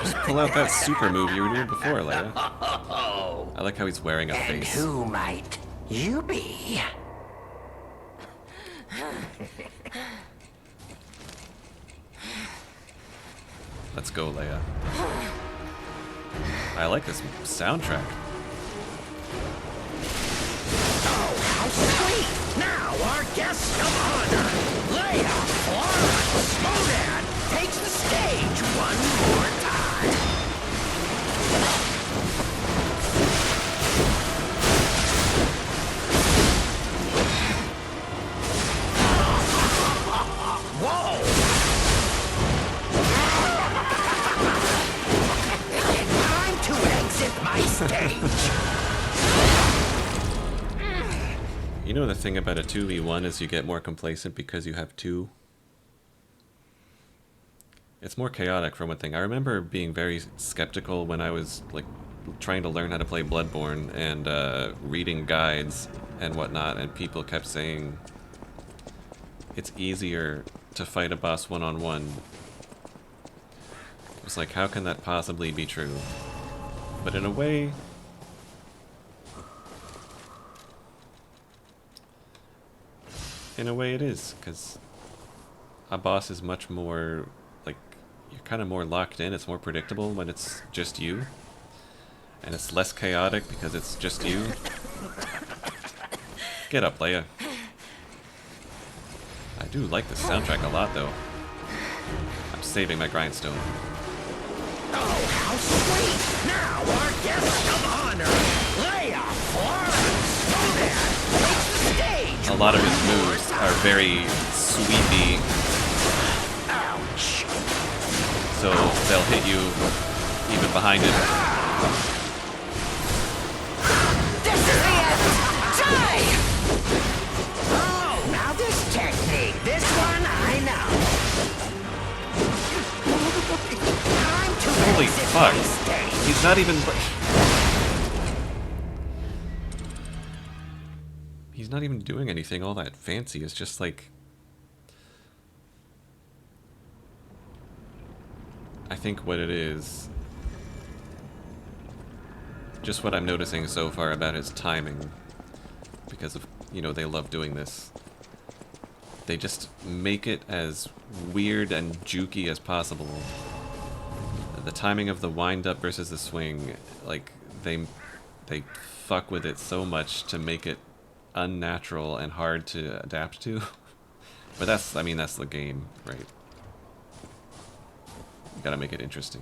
S1: Just pull out that super move you were doing before, Leia. I like how he's wearing a
S4: And
S1: face.
S4: who might you be?
S1: Let's go, Leia. I like this soundtrack.
S4: Oh, how sweet! Now our guest of honor, Lea Slodan, takes the stage one more time. Whoa! Time to exit my stage.
S1: You know the thing about a 2v1 is you get more complacent because you have 2. It's more chaotic for one thing. I remember being very skeptical when I was like trying to learn how to play Bloodborne and reading guides and whatnot, and people kept saying it's easier to fight a boss one-on-one. It was like, how can that possibly be true? But in a way, it is, because a boss is much more, like, you're kind of more locked in. It's more predictable when it's just you. And it's less chaotic because it's just you. Get up, Leia. I do like the soundtrack a lot, though. I'm saving my grindstone.
S4: Oh, how sweet! Now our guest of honor, Lea, takes the stage.
S1: A lot of his moves are very sweepy.
S4: Ouch!
S1: So they'll hit you even behind it.
S2: This is the end! Die!
S4: Oh, now this technique, this one I know. Time to
S1: Holy
S4: exit
S1: fuck.
S4: my stage.
S1: He's not even... He's not even doing anything all that fancy. It's just like... I think what it is... Just what I'm noticing so far about his timing. Because of, you know, they love doing this. They just make it as weird and jukey as possible. The timing of the wind-up versus the swing, like, they fuck with it so much to make it unnatural and hard to adapt to. But that's, I mean, that's the game, right? You gotta make it interesting.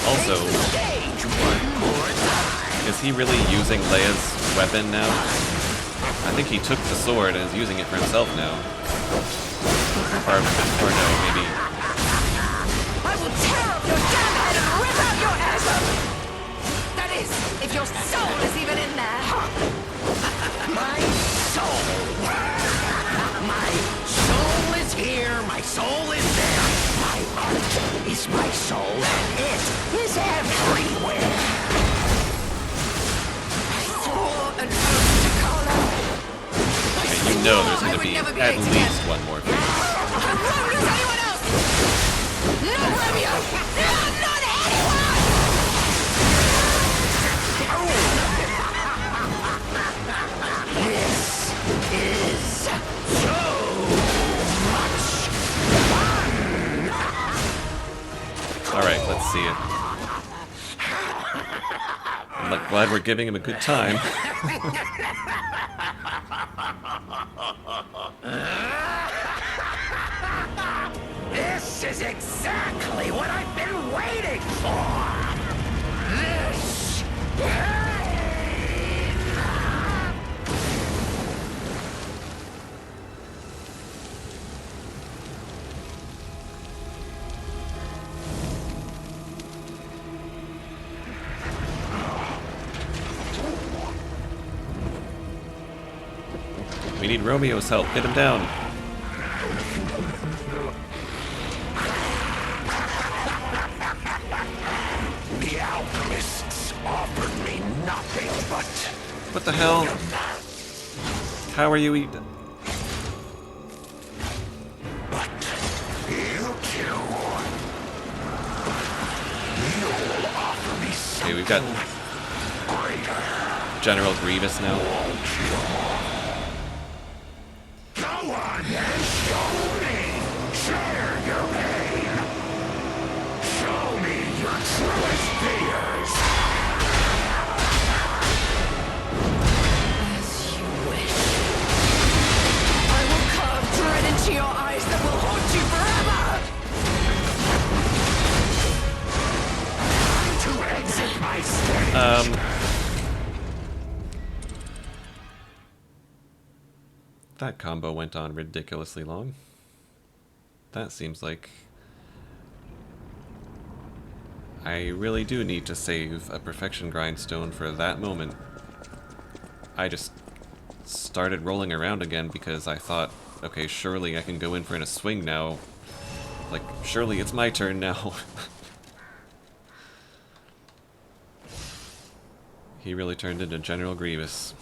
S1: Also, is he really using Leia's weapon now? I think he took the sword and is using it for himself now. Or no, maybe...
S2: I will tear up your damn head and rip out your asshole! That is, if your soul is even in there!
S4: My soul! My soul is here, my soul is there. My art is my soul, and it is everywhere.
S2: I swore an oath to Carlo.
S1: Okay, you know there's gonna be at least one more phase.
S2: As wrong as anyone else! No, Romeo! No, not anyone!
S4: This is so much fun!
S1: Alright, let's see it. I'm like, glad we're giving him a good time.
S4: This is exactly what I've been waiting for! This pain!
S1: We need Romeo's help. Get him down.
S4: The alchemists offered me nothing but...
S1: What the hell? How are you eating?
S4: But you two... You'll offer me
S1: Okay, we've got
S4: greater.
S1: General Grievous now.
S4: Go on and show me! Share your pain! Show me your truest fears!
S2: As you wish. I will carve dread into your eyes that will haunt you forever!
S4: Time to exit my stage!
S1: That combo went on ridiculously long. That seems like I really do need to save a perfection grindstone for that moment. I just started rolling around again because I thought, okay, surely I can go in for a swing now. Like, surely it's my turn now. He really turned into General Grievous.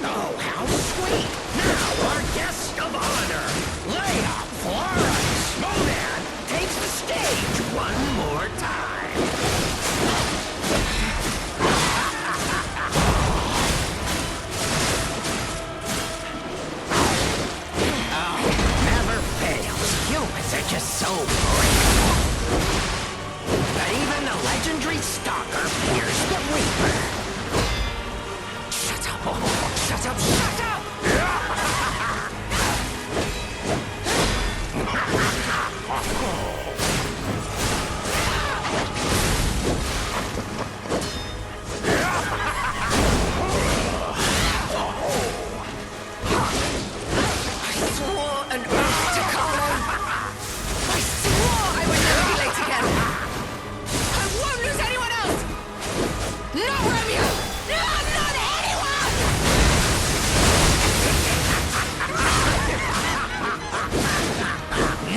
S4: Oh, how sweet! Now our guest of honor, Lea Florence Snowman, takes the stage one more time. Oh, never fails. Humans are just so breakable. But even the legendary stalker fears the Reaper. Shut up! Shut up! Shut up!
S2: I swore an oath to Carlo. I swore I would never be late again. I won't lose anyone else. Not Romeo. No, not anyone.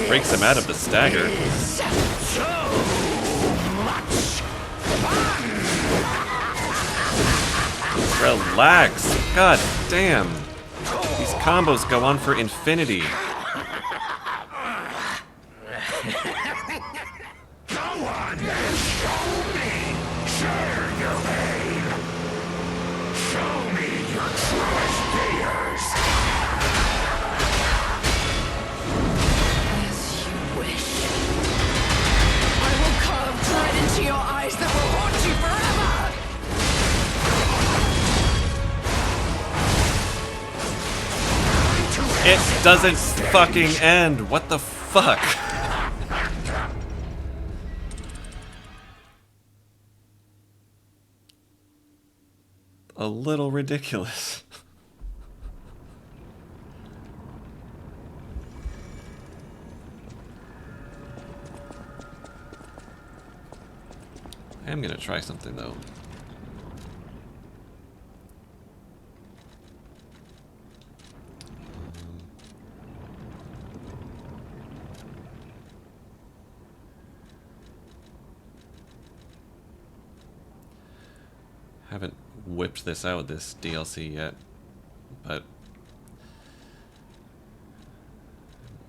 S1: Breaks him out of the stagger.
S4: So much fun!
S1: Relax! God damn! These combos go on for infinity.
S4: Go on, show me! Share your pain! Show me your truest fears!
S2: As you wish. I will carve dread into your eyes that will haunt you forever.
S1: It doesn't fucking end! What the fuck? A little ridiculous. I am gonna try something though. Haven't whipped this out, this DLC yet, but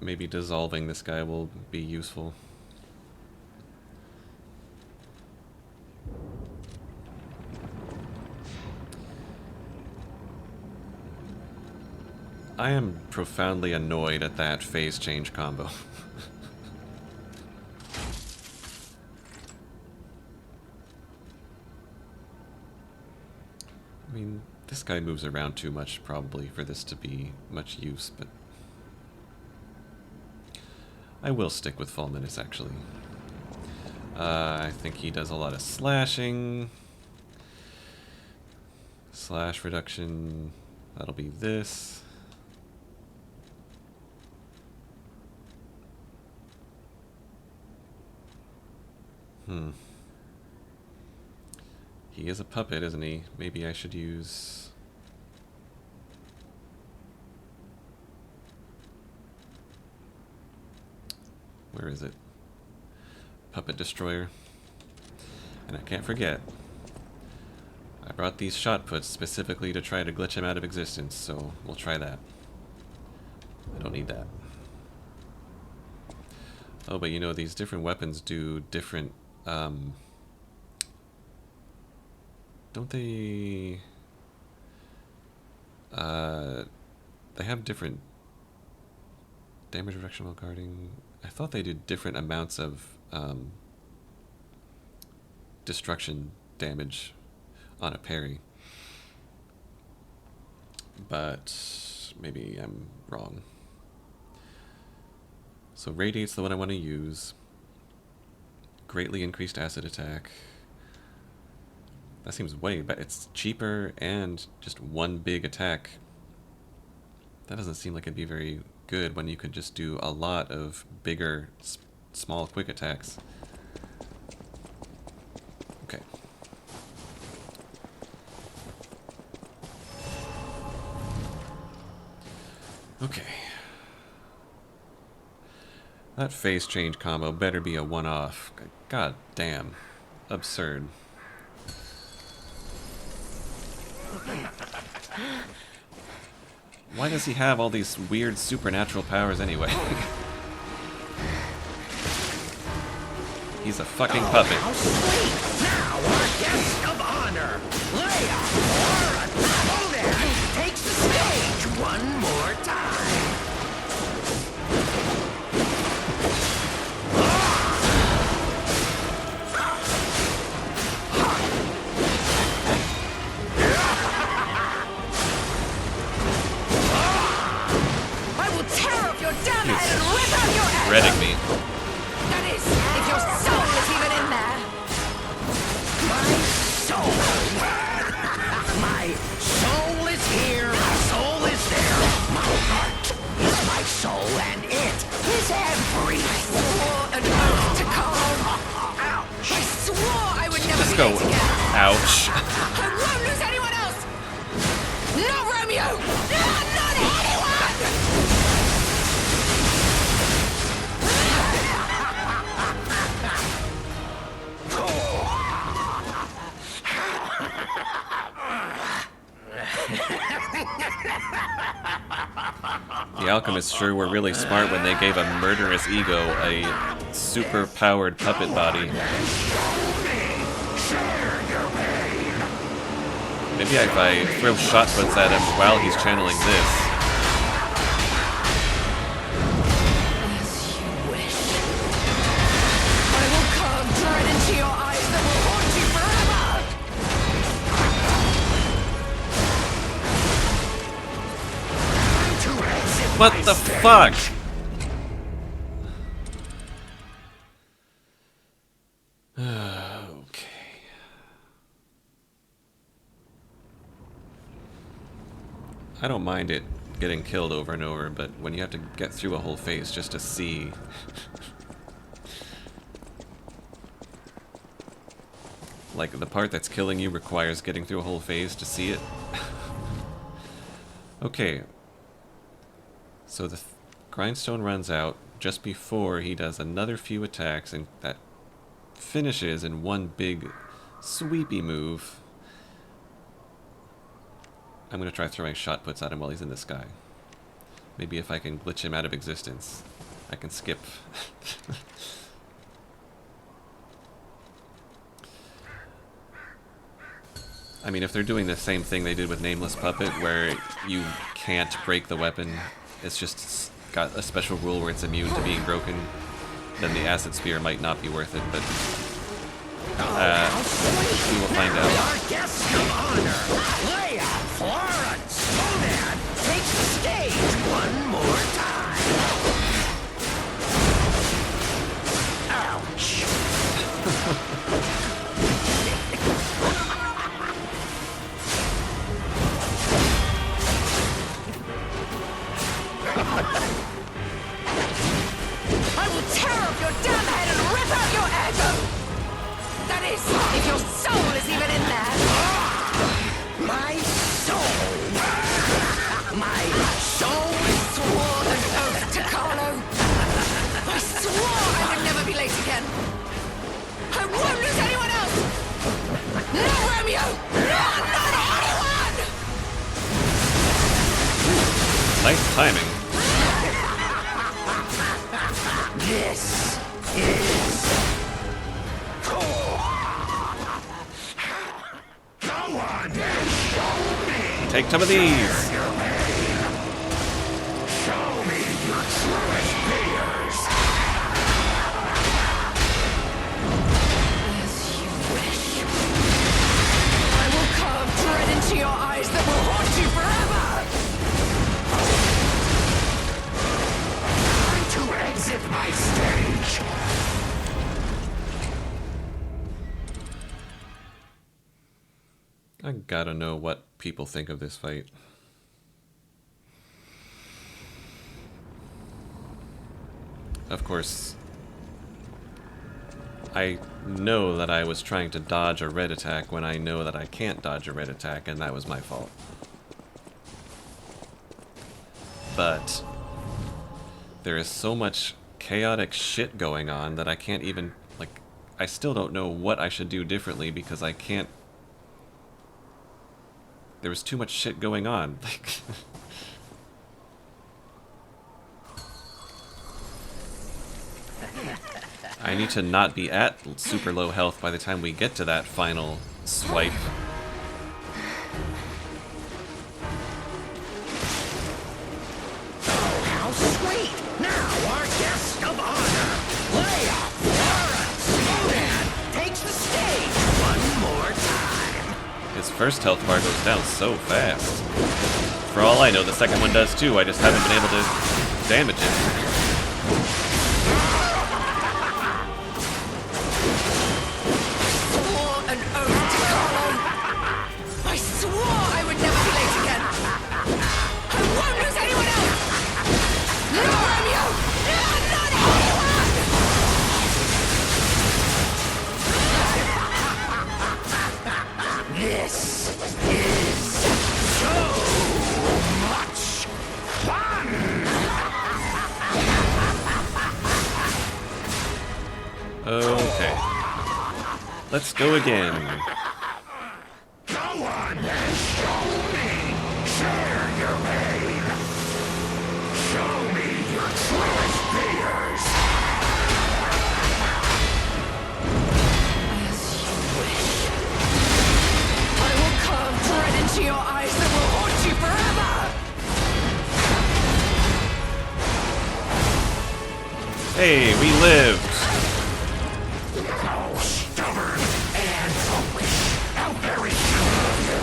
S1: maybe dissolving this guy will be useful. I am profoundly annoyed at that phase change combo. I mean, this guy moves around too much probably for this to be much use, but I will stick with Fulminus actually. I think he does a lot of slashing. Slash reduction, that'll be this. He is a puppet, isn't he? Maybe I should use... Where is it? Puppet Destroyer. And I can't forget, I brought these shot puts specifically to try to glitch him out of existence, so we'll try that. I don't need that. Oh, but you know, these different weapons do different, don't they... they have different damage reduction while guarding. I thought they did different amounts of destruction damage on a parry. But maybe I'm wrong. So Radiate's the one I want to use. greatly increased acid attack. That seems way better. It's cheaper and just one big attack. That doesn't seem like it'd be very good when you could just do a lot of bigger, small, quick attacks. Okay. Okay. That phase change combo better be a one-off. God damn. Absurd. Why does he have all these weird supernatural powers anyway? He's a fucking puppet.
S4: How sweet! Now our guest of honor, Lea and Carlo, takes the stage one more time.
S2: I will tear off your damn head and rip out your head!
S1: Shredding me.
S2: That is, if your soul is even in there!
S4: My soul! My soul is here, my soul is there. My heart is my soul, and it is everything.
S2: Swore an oath to Carlo.
S4: Ouch!
S2: I swore I would never
S1: Just
S2: be
S1: go.
S2: late again.
S1: Ouch.
S2: I won't lose anyone else! Not Romeo! Not anyone!
S1: The alchemists sure were really smart when they gave a murderous ego a super-powered puppet body. Maybe if I throw shot puts at him while he's channeling this.
S2: As you wish. I will carve dread into your eyes that will haunt you forever!
S1: What the fuck? Okay. I don't mind it getting killed over and over, but when you have to get through a whole phase just to see... like, the part that's killing you requires getting through a whole phase to see it. Okay. So the grindstone runs out just before he does another few attacks, and that finishes in one big sweepy move. I'm going to try throwing shot puts at him while he's in the sky. Maybe if I can glitch him out of existence, I can skip. I mean, if they're doing the same thing they did with Nameless Puppet, where you can't break the weapon, it's just got a special rule where it's immune to being broken, then the Acid Spear might not be worth it, but we will find out.
S4: Our guest of honor, Lea, Florence, Conan, takes the stage one more time. Ouch!
S2: I will tear off your damn head and rip out your ego! That is, if your soul is even in there!
S4: My soul! My soul!
S2: Swore an oath to Carlo! I swore I would never be late again! I won't lose anyone else! Not Romeo! Not anyone!
S1: Nice timing.
S4: This is... Come on, show me!
S1: Take some of these.
S4: Show me your truest fears!
S2: As you wish. I will carve dread into your eyes that will haunt you forever!
S4: Time to exit my stage!
S1: gotta know what people think of this fight. Of course, I know that I was trying to dodge a red attack when I know that I can't dodge a red attack, and that was my fault. But there is so much chaotic shit going on that I can't even, like, I still don't know what I should do differently because I can't. There was too much shit going on. Like, I need to not be at super low health by the time we get to that final swipe.
S4: Oh, how sweet! Now our guest of honor, Lea, Florence, takes the stage one more time.
S1: His first health bar goes down so fast. For all I know, the second one does too. I just haven't been able to damage it.
S2: Swore an oath to Carlo. I swore I would never be late again. I won't lose anyone else. No, Romeo. No, not anyone.
S4: This is so much fun!
S1: Okay. Let's go again.
S4: Go on and show me! Share your pain! Show me your truest fears!
S2: As you wish. I will carve dread into your eyes that will haunt you forever.
S1: Hey, we lived.
S4: How stubborn and foolish! How very true of you!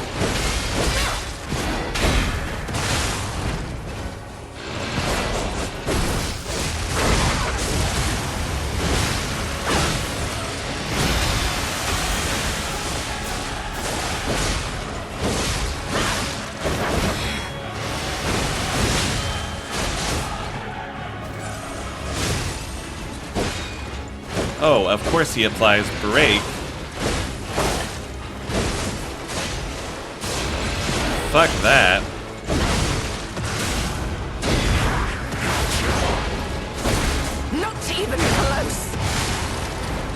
S1: Oh, of course he applies break. Fuck that.
S2: Not even close.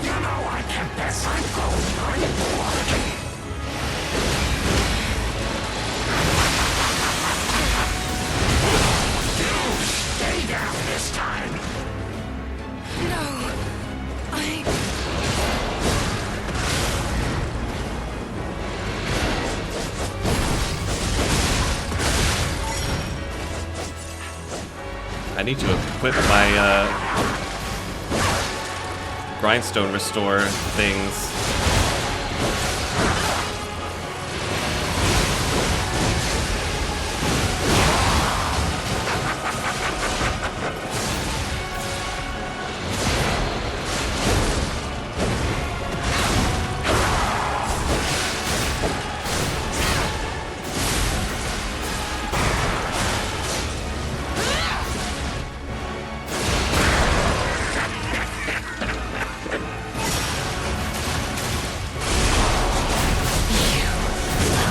S4: You know I confess I'm growing unbored. You stay down this time!
S2: No.
S1: I need to equip my grindstone restore things.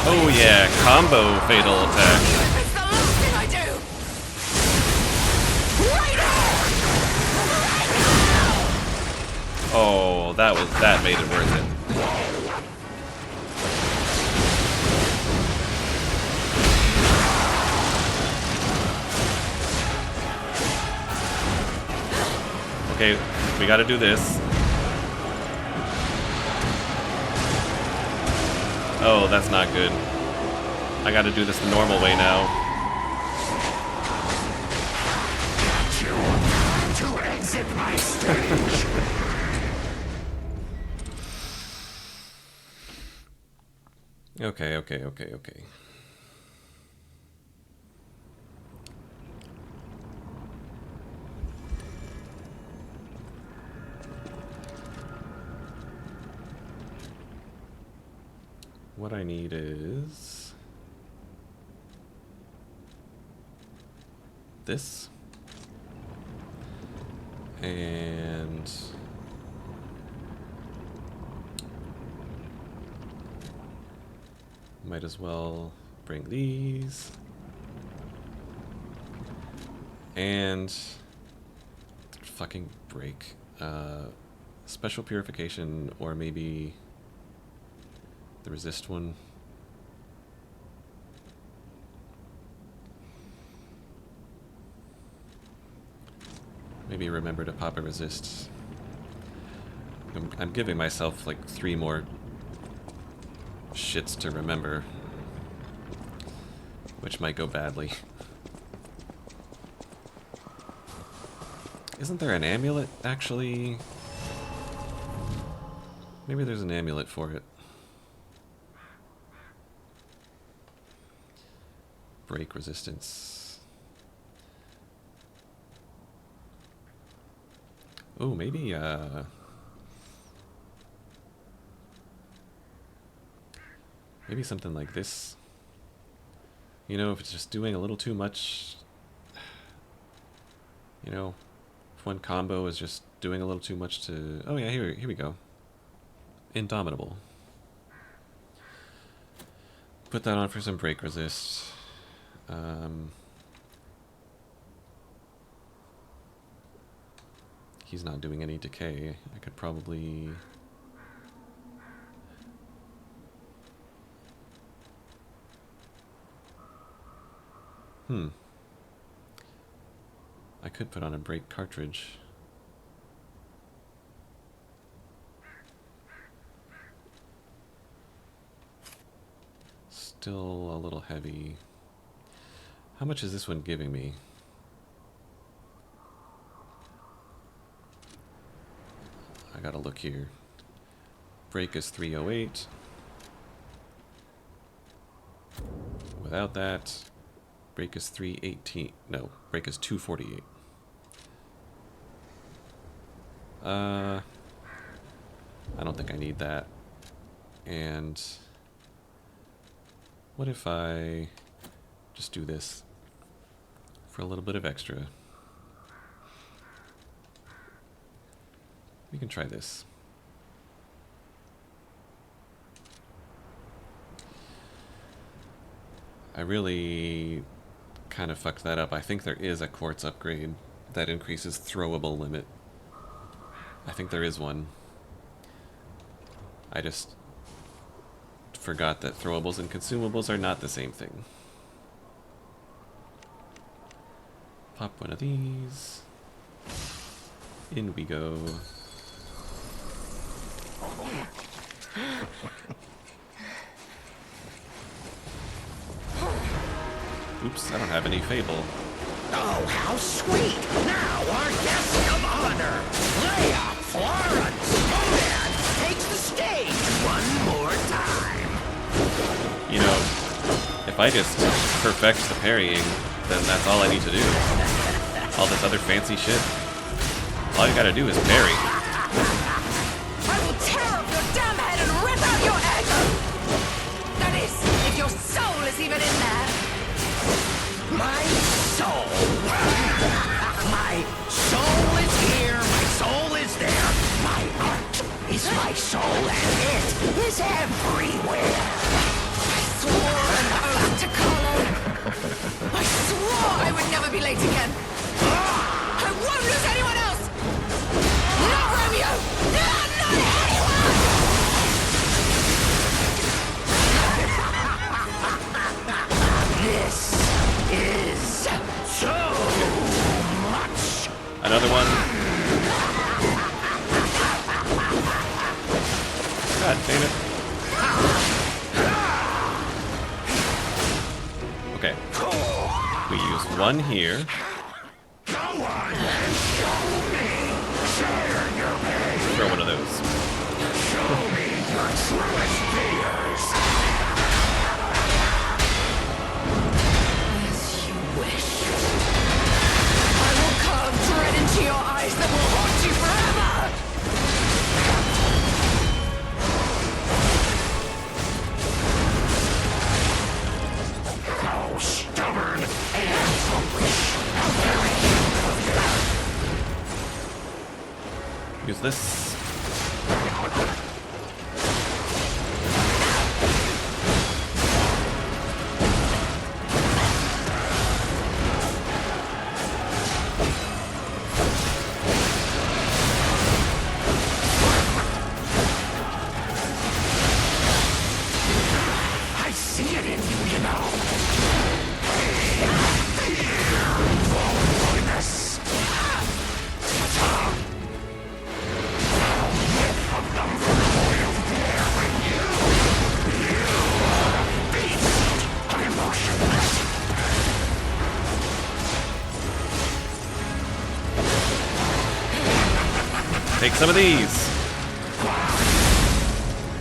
S1: Oh yeah, combo fatal attack.
S2: It's the last thing I do. Right now.
S1: Oh, that made it worth it. Okay, we gotta do this. Oh, that's not good. I gotta do this the normal way now.
S4: To exit my stage!
S1: Okay. what I need is this. And might as well bring these. And fucking break. Special purification, or maybe the resist one. Maybe remember to pop a resist. I'm giving myself like 3 more shits to remember, which might go badly. Isn't there an amulet, actually? Maybe there's an amulet for it. Break resistance. Oh, maybe something like this. You know, if it's just doing a little too much, you know, if one combo is just doing a little too much to... Oh yeah, here we go. Indomitable. Put that on for some break resist. He's not doing any decay. I could probably... I could put on a break cartridge. Still a little heavy. How much is this one giving me? I gotta look here. Break is 308. Without that, break is 318. No, break is 248. I don't think I need that. And what if I just do this for a little bit of extra? We can try this. I really kind of fucked that up. I think there is a quartz upgrade that increases throwable limit. I think there is one. I just forgot that throwables and consumables are not the same thing. Pop one of these. In we go. Oops, I don't have any Fable.
S4: Oh, how sweet! Now our guest of honor, Lea, Florence, Modan, takes the stage one more time.
S1: You know, if I just perfect the parrying, then that's all I need to do. All this other fancy shit. All you gotta do is parry.
S2: I will tear up your damn head and rip out your egg! That is, if your soul is even in there.
S4: My soul! My soul is here, my soul is there. My art is my soul, and it is everywhere.
S2: I swore an oath to Carlo. I swore I would never be late again. I won't lose anyone else! Not Romeo! Not anyone!
S4: This is so much.
S1: Another one. God damn it. Okay. We use one here.
S4: Come on and show me. Share your pain.
S1: Throw one of those.
S4: Show me your truest fears.
S2: As you wish. I will carve dread into your eyes that will haunt you forever!
S1: use this.
S4: I see it in you, you know.
S1: Take some of these.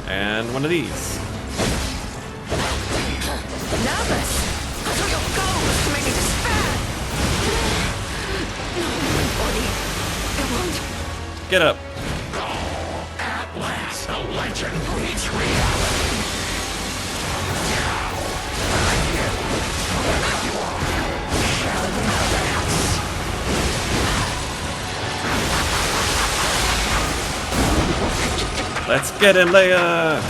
S1: And one of these.
S2: Nervous? I thought your goal was to make me despair. My body, it won't.
S1: Get up.
S4: At last, a legend meets reality.
S1: Let's get him, Leia!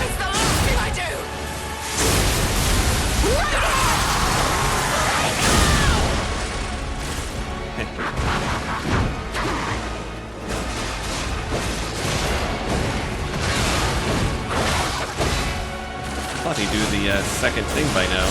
S2: It's the last thing I do.
S1: Thought he'd do the second thing by now.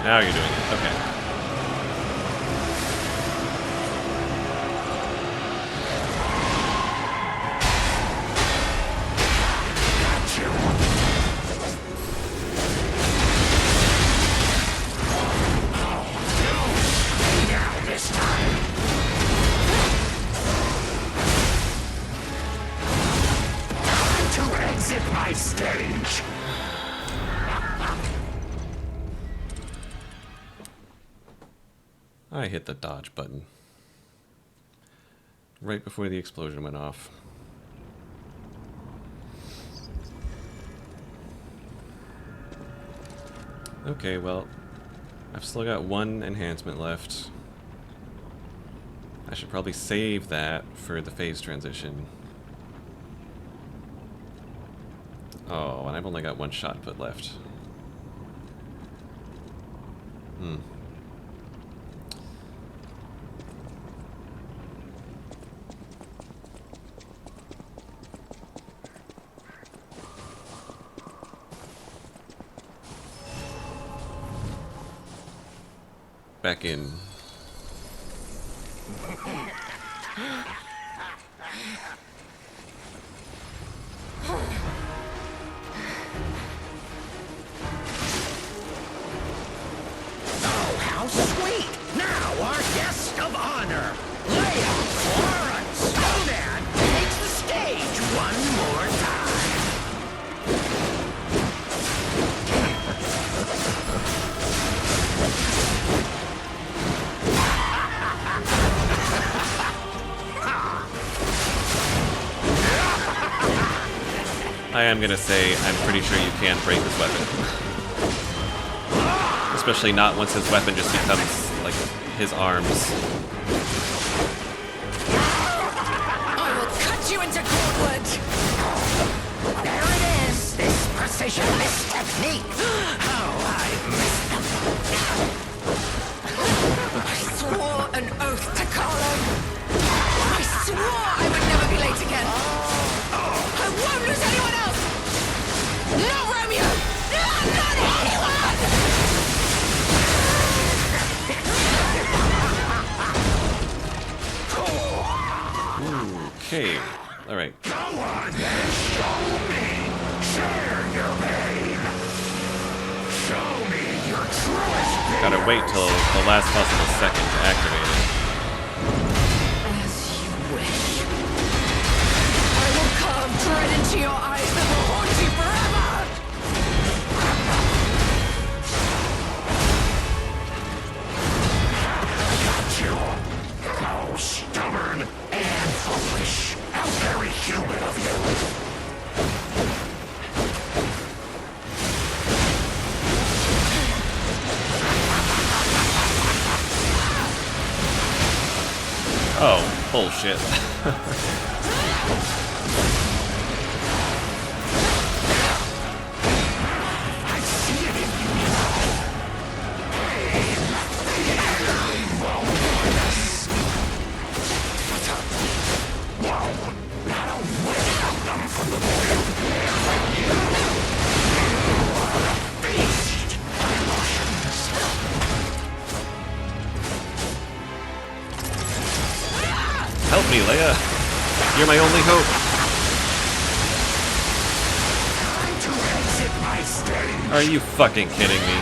S1: Now you're doing it. Okay.
S4: My stage.
S1: I hit the dodge button right before the explosion went off. Okay, well, I've still got one enhancement left. I should probably save that for the phase transition. Oh, and I've only got one shot put left. Back in.
S4: How sweet! Now our guest of honor, Lea Florence Conan, takes the stage one more time.
S1: I am gonna say I'm pretty sure you can't break this weapon. Especially not once his weapon just becomes, like, his arms.
S2: I will cut you into cordwood.
S4: There it is, this precision, this technique. How I missed them.
S2: I swore an oath to Carlo. I swore I would never be late again. I won't lose anyone else. Not Romeo. Not anyone.
S1: Okay, alright.
S4: Come on, then, show me. Share your pain. Show me your truest fear.
S1: Gotta wait till the last possible second to activate it.
S2: As you wish. I will carve dread into your eyes that will haunt you forever.
S4: human of you.
S1: Oh, bullshit. Help me, Lea. You're my only hope. Are you fucking kidding me?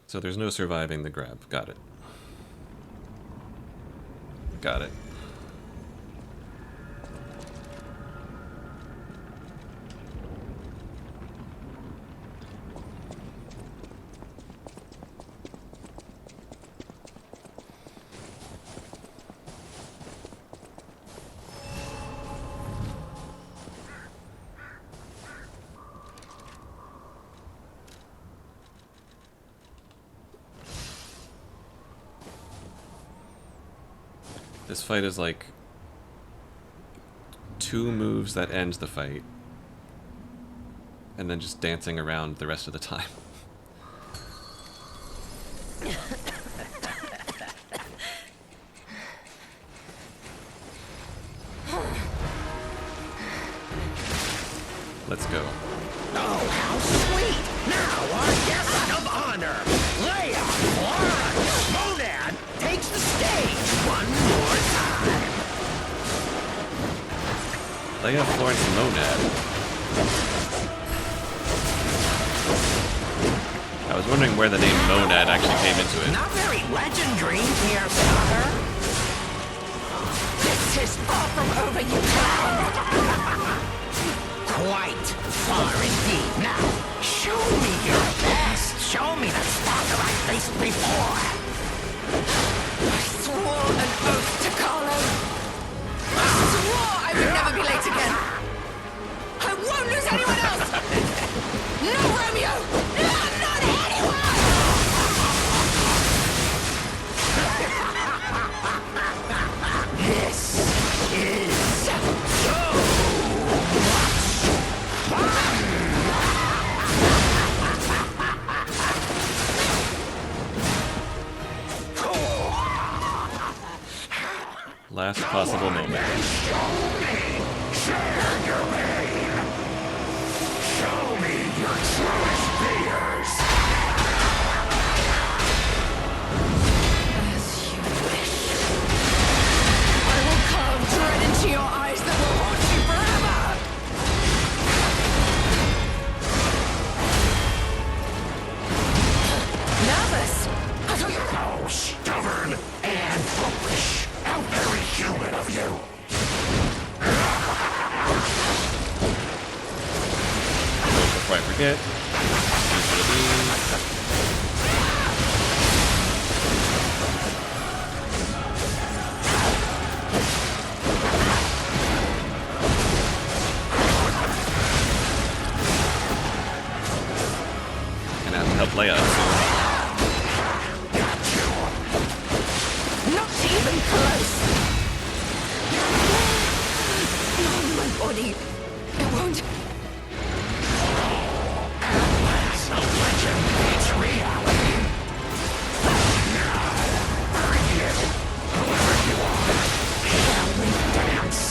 S1: So there's no surviving the grab. Got it. Got it. This fight is like 2 moves that ends the fight, and then just dancing around the rest of the time. Let's go.
S4: Oh, how sweet! Now our guest of honor, Lea Monad, takes the stage one more time.
S1: Lea Florence Monad. I was wondering where the name Monad actually came into it.
S4: Not very legendary here, Sutter.
S2: This is far from over, you clown!
S4: Quite far indeed. Now, show me your best. Show me the stalker I faced before.
S2: I swore an oath to Carlo. I swore I would never be late again. I won't lose anyone else! No, Romeo! No, not anyone!
S4: This is so
S1: Last possible moment.
S4: Share your pain. Show me your truest fears.
S2: As you wish. I will carve dread into your eyes that will haunt you forever! Nervous? I thought you were...
S4: Oh, stubborn and foolish. How very human of you.
S1: Before I forget, these are the gonna have to help Lea soon.
S2: Not even close! Not my body. It won't...
S4: It's a legend. It's reality. Now, bring it. Whoever you are, shall we dance?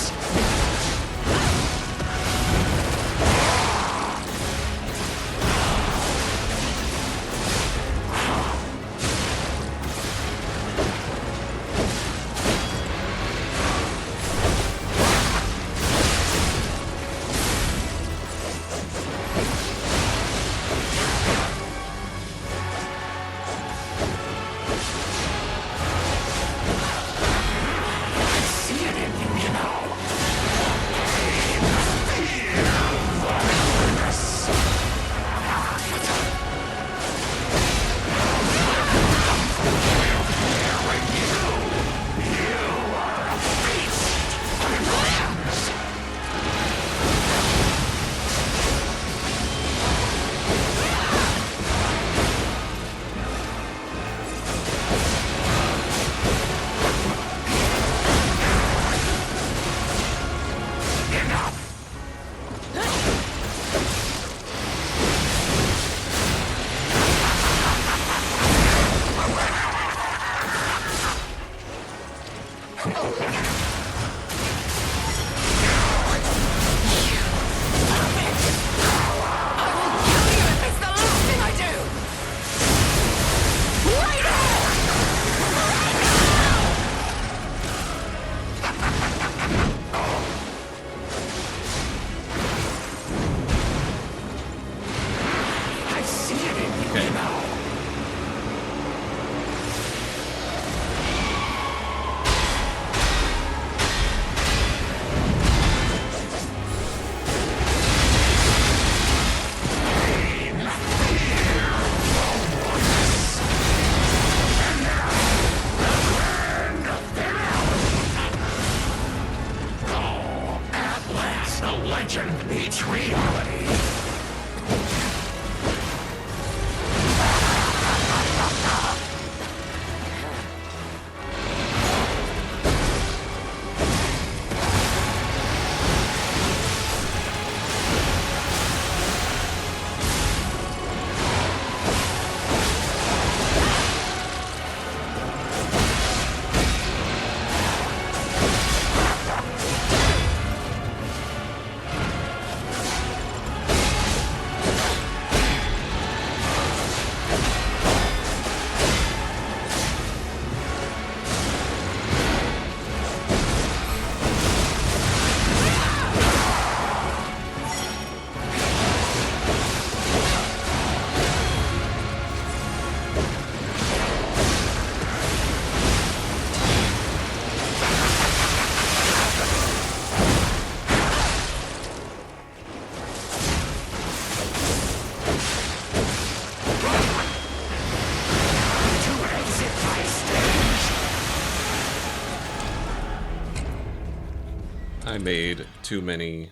S1: I made too many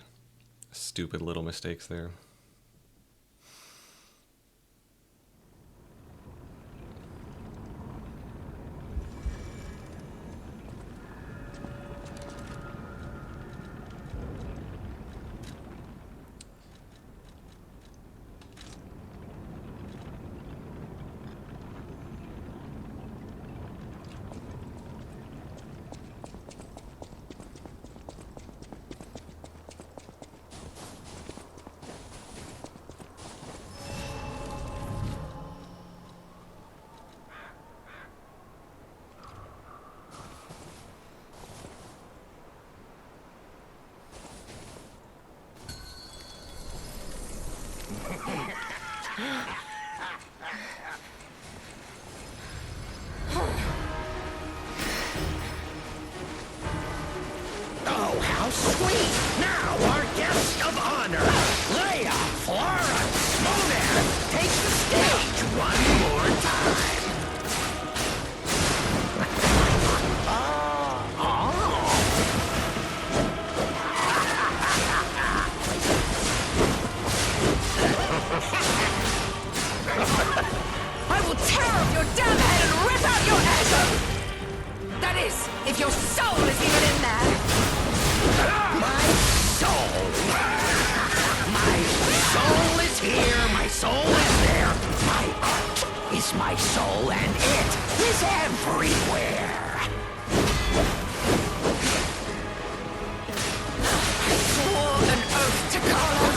S1: stupid little mistakes there.
S4: Oh, how sweet! Now our guest of honor, Lea, Florence, Monan, takes the stage one more time.
S2: I will tear off your damn head and rip out your ego! That is, if your soul is even in there!
S4: My soul! My soul is here, my soul is there. My art is my soul, and it is everywhere.
S2: I swore an oath to Carlo.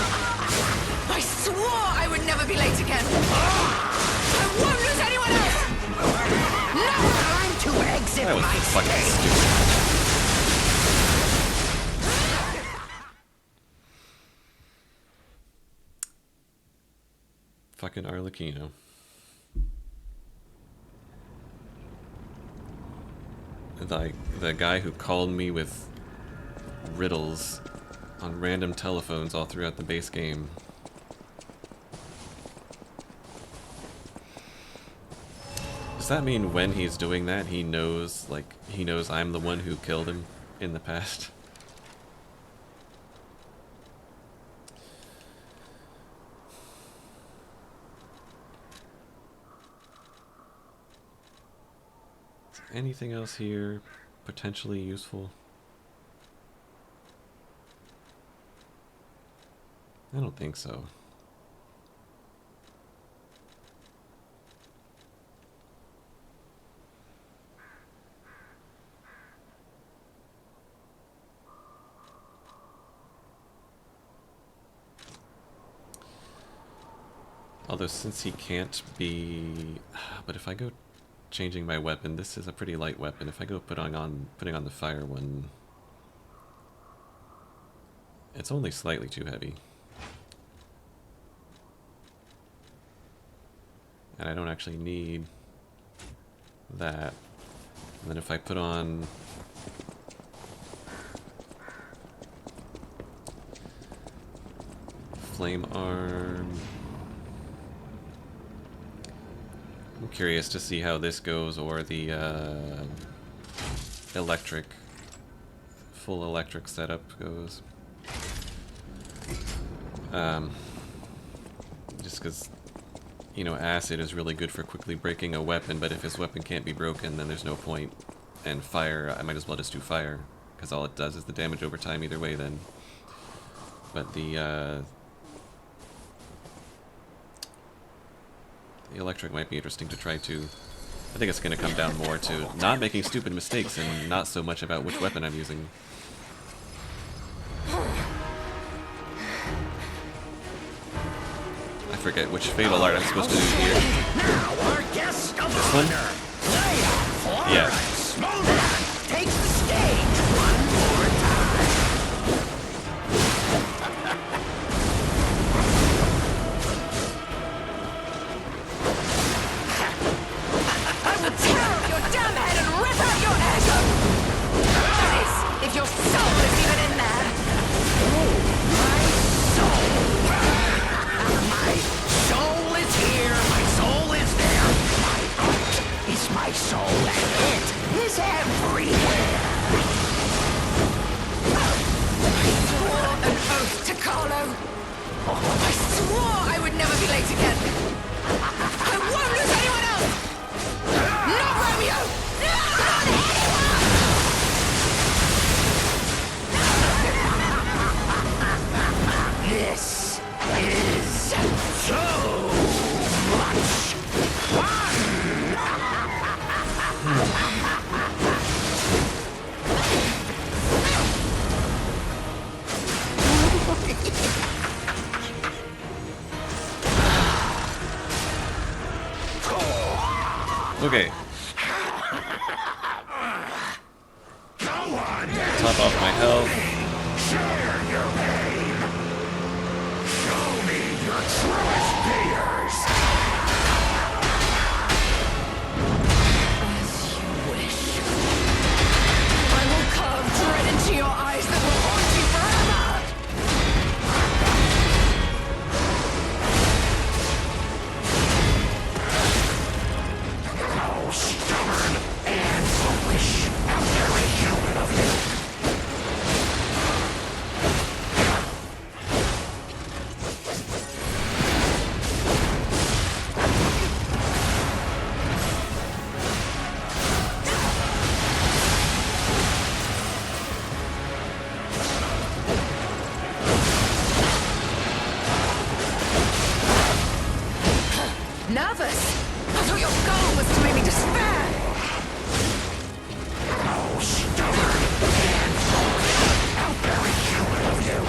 S2: I swore I would never be late again. I won't lose anyone else! No!
S4: Time to exit
S1: That was
S4: my
S1: fucking
S4: stage.
S1: stupid. Fucking Arlecchino. The guy who called me with riddles on random telephones all throughout the base game. Does that mean when he's doing that, he knows I'm the one who killed him in the past? Is there anything else here potentially useful? I don't think so. Although since he can't be... But if I go changing my weapon, this is a pretty light weapon. If I go putting on the fire one, it's only slightly too heavy. And I don't actually need that. And then if I put on flame arm, I'm curious to see how this goes, or the full electric setup goes. Just because, you know, acid is really good for quickly breaking a weapon, but if his weapon can't be broken, then there's no point. And fire, I might as well just do fire, because all it does is the damage over time either way then. But the electric might be interesting to try too. I think it's going to come down more to not making stupid mistakes and not so much about which weapon I'm using. I forget which fatal art I'm supposed to do here.
S4: Now our guest of
S1: This one?
S4: honor, Lea,
S1: Yeah.
S4: Florence, Monan, takes the stage one more time.
S2: I will tear off your damn head and rip out your ego! That is, if your soul is even in there!
S4: My soul! My soul is here, my soul is there. My art is
S2: annihilate again. I won't lose anyone else! Not Romeo! Not anyone!
S4: This is so much
S1: Okay. Top off my health.
S4: Share your pain. Show me your truest fears.
S2: As you wish. I will carve dread into your eyes that will haunt you forever!
S4: Oh, stubborn and foolish. How very human of you.
S2: Nervous? I thought your goal was to make me despair!
S4: Oh, stubborn and foolish. How very human of you.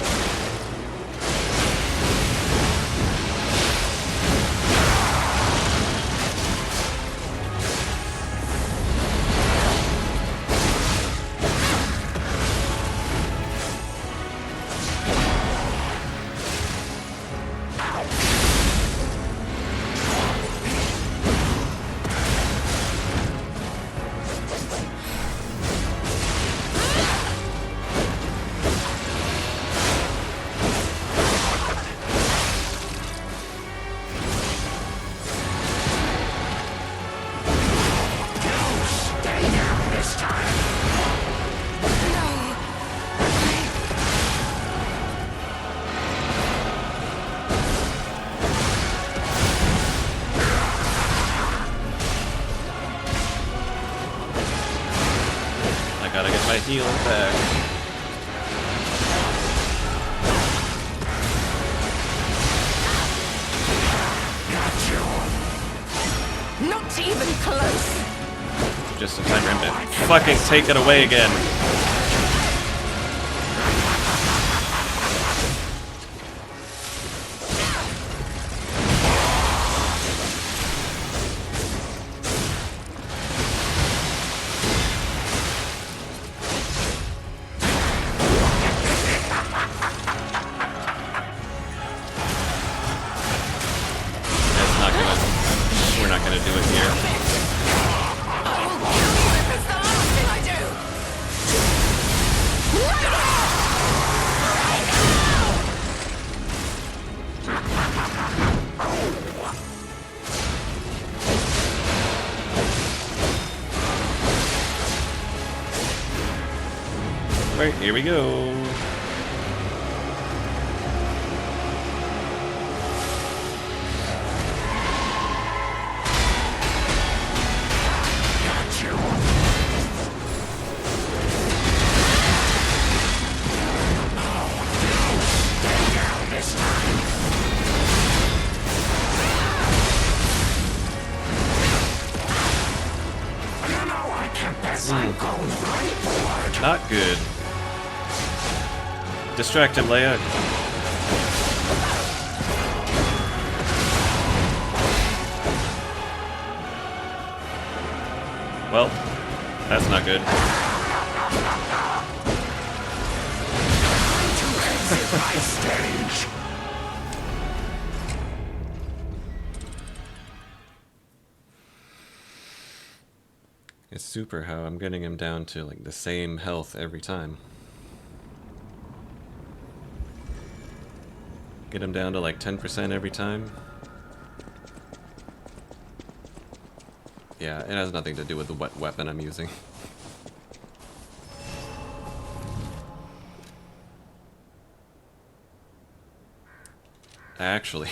S1: I gotta get my healing back.
S2: Not even close!
S1: Just in time for him to fucking take it away again. We're not gonna do it here.
S2: I will kill you if it's the last thing I do! Right now! Right now!
S1: Alright, here we go. Not good. Distract him, Lea. Well, that's not good. It's super how I'm getting him down to like the same health every time. Get him down to like 10% every time. Yeah, it has nothing to do with the weapon I'm using. Actually,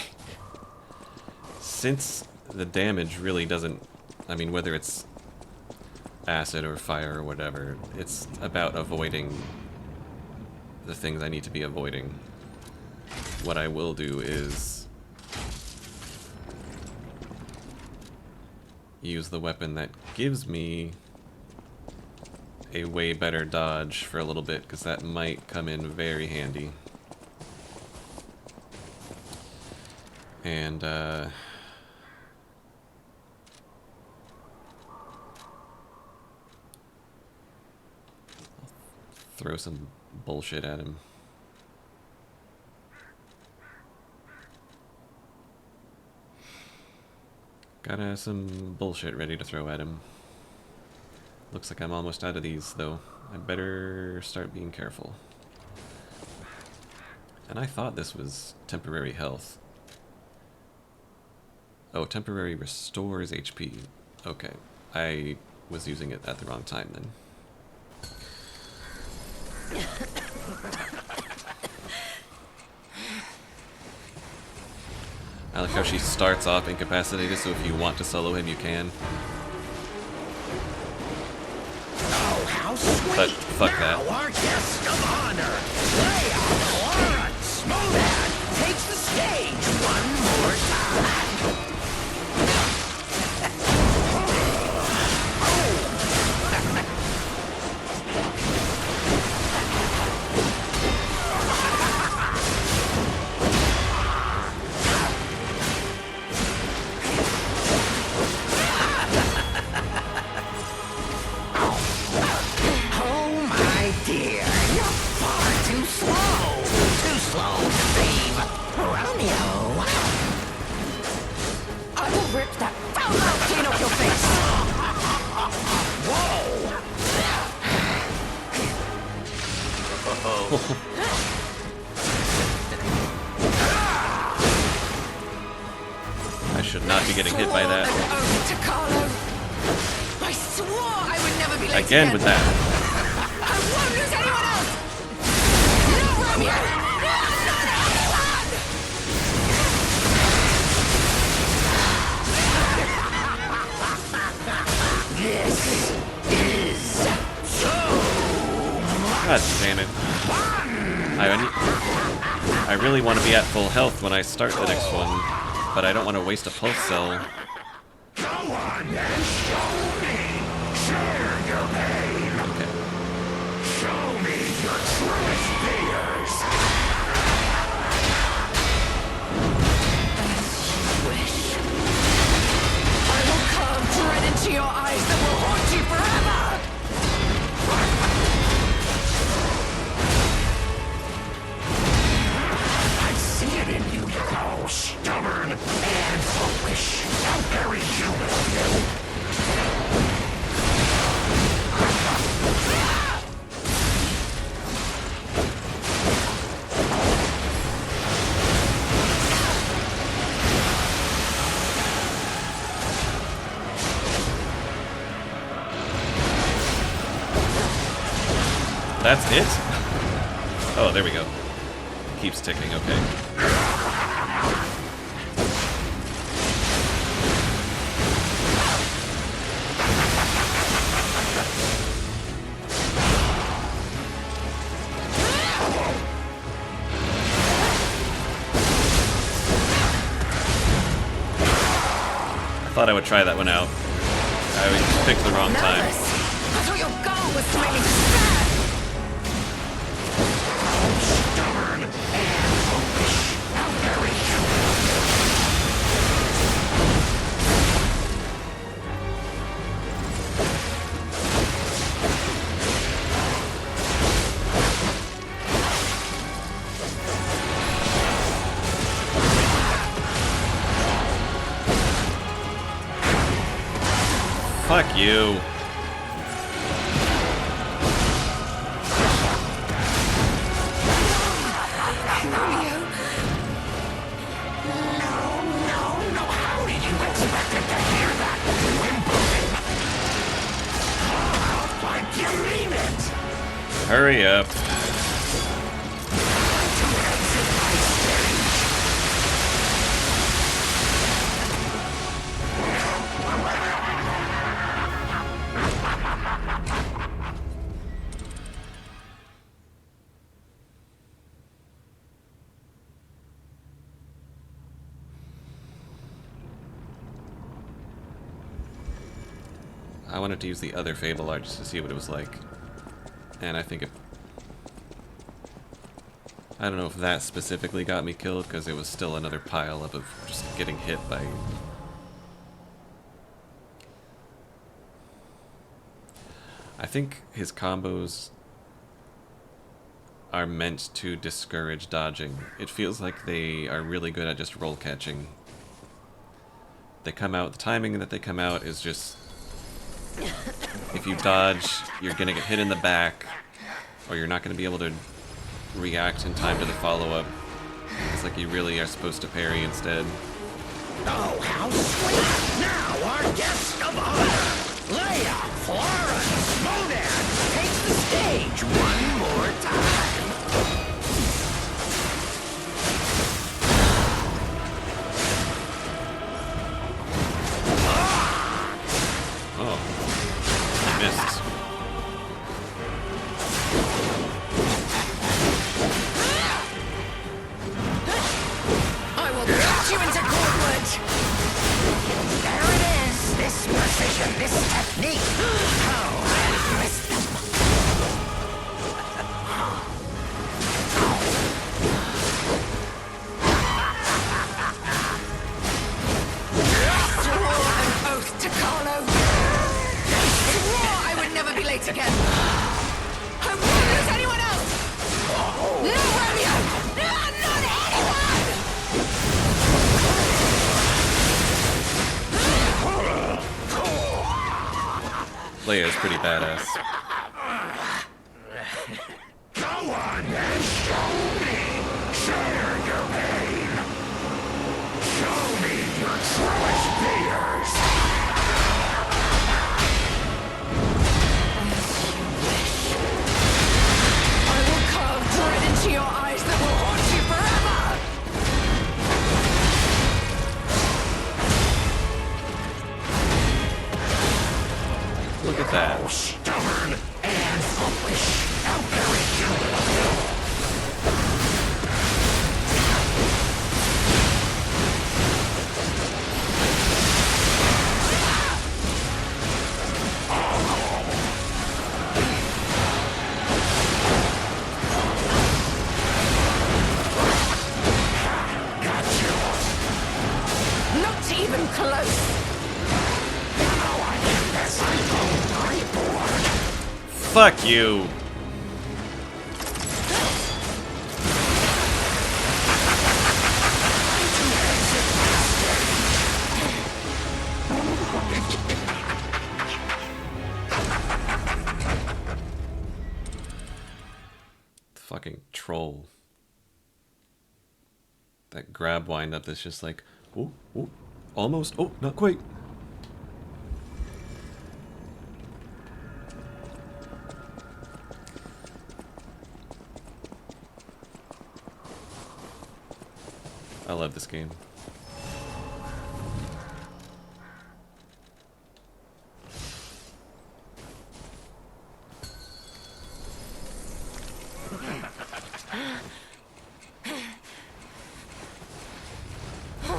S1: since the damage really doesn't, I mean, whether it's acid or fire or whatever, it's about avoiding the things I need to be avoiding. What I will do is use the weapon that gives me a way better dodge for a little bit, because that might come in very handy. And throw some bullshit at him. Gotta have some bullshit ready to throw at him. Looks like I'm almost out of these, though. I better start being careful. And I thought this was temporary health. Oh, temporary restores HP. Okay. I was using it at the wrong time, then. I like how she starts off incapacitated, so if you want to solo him, you can.
S4: Oh, how sweet!
S1: But fuck
S4: now,
S1: that.
S4: our guest of honor, Lea and Smoothhead, takes the stage one more time.
S1: I should not be getting hit by that.
S2: Overture, Carlo. I swore I would never be late
S1: Again with that.
S2: I won't lose anyone else. Not Romeo. Not anyone.
S4: This is so.
S1: God damn it. I really want to be at full health when I start the next one, but I don't want to waste a pulse cell.
S4: Go on and show me. Share your pain.
S1: Okay.
S4: Show me your truest fears.
S2: Wish. I will carve dread into your eyes that will haunt you forever.
S4: I see it in you, you stubborn and foolish. How very human of you.
S1: That's it? Oh, there we go. Keeps ticking, okay. I thought I would try that one out. I picked the wrong time.
S2: Nervous. I thought your goal was to make me sad.
S4: Stubborn and foolish. How very
S1: Fuck you. Hurry up. I wanted to use the other Fable art just to see what it was like. And I think it... I don't know if that specifically got me killed, because it was still another pile up of just getting hit by... I think his combos are meant to discourage dodging. It feels like they are really good at just roll catching. They come out, the timing that they come out is just... If you dodge, you're gonna get hit in the back, or you're not gonna be able to react in time to the follow-up. It's like you really are supposed to parry instead.
S4: Oh, how sweet! Now our guest of honor, Lea, Florence, Monan, takes the stage one more time.
S1: Oh. I missed.
S2: I will cut you into cordwood!
S4: There it is! This precision, this technique! Oh, I missed them!
S2: I swore an oath to Carlo! I swore I would never be late again! I won't lose anyone else! No, Romeo! No, not anyone!
S1: Lea is pretty badass.
S4: Go on then, show me! Share your pain! Show me your truest fears!
S2: I will carve dread into your eyes that will haunt you forever!
S1: Look at that.
S4: Stubborn and foolish! How very
S2: Not even close!
S1: Fuck you! Fucking troll. That grab wind up that's just like, oh, oh, almost, oh, not quite. I love this game.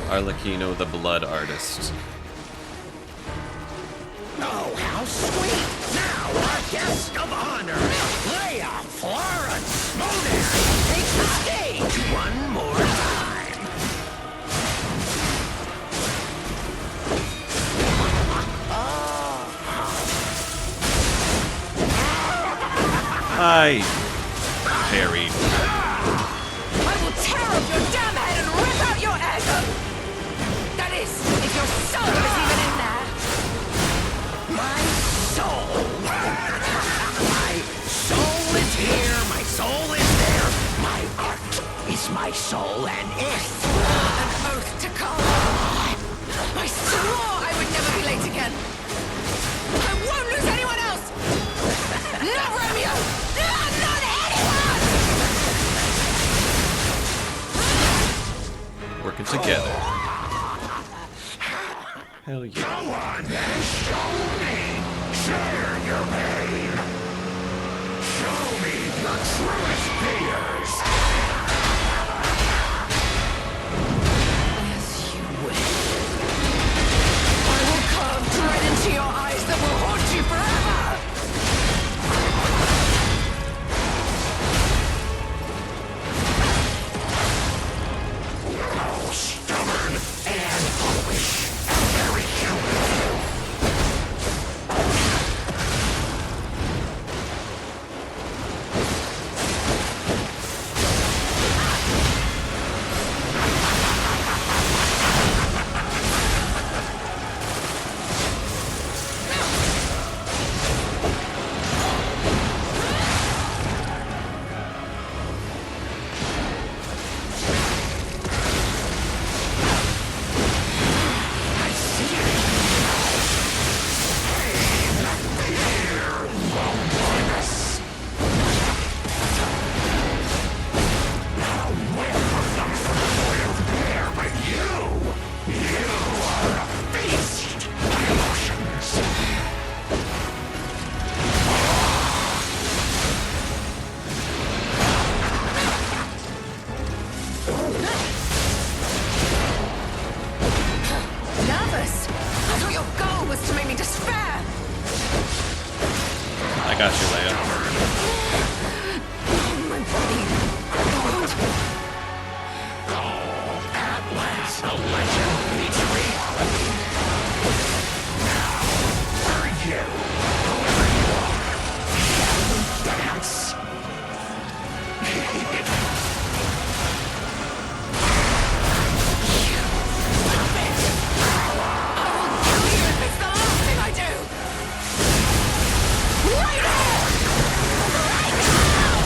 S1: Arlecchino, the blood artist.
S4: Oh, how sweet! Now our guest of honor, Lea, Florence, Monan, takes the stage one more time.
S1: I parried.
S2: I will tear off your damn head and rip out your egg! That is, if your soul is even in there!
S4: My soul! My soul is here, my soul is there. My art is my soul and it.
S2: An oath to Carlo! I swore I would never be late again! I won't lose anyone else! Not Romeo! Not anyone!
S1: Working together. Hell yeah.
S4: Go on then, show me. Share your pain. Show me your truest fears.
S2: As you wish. I will carve dread into your eyes that will haunt
S1: got you, Leia.
S2: My body. Won't.
S4: Atlas, a legend meets reality. Now, for you, whoever you are, dance.
S2: It's the last thing I do! Right here! Right now!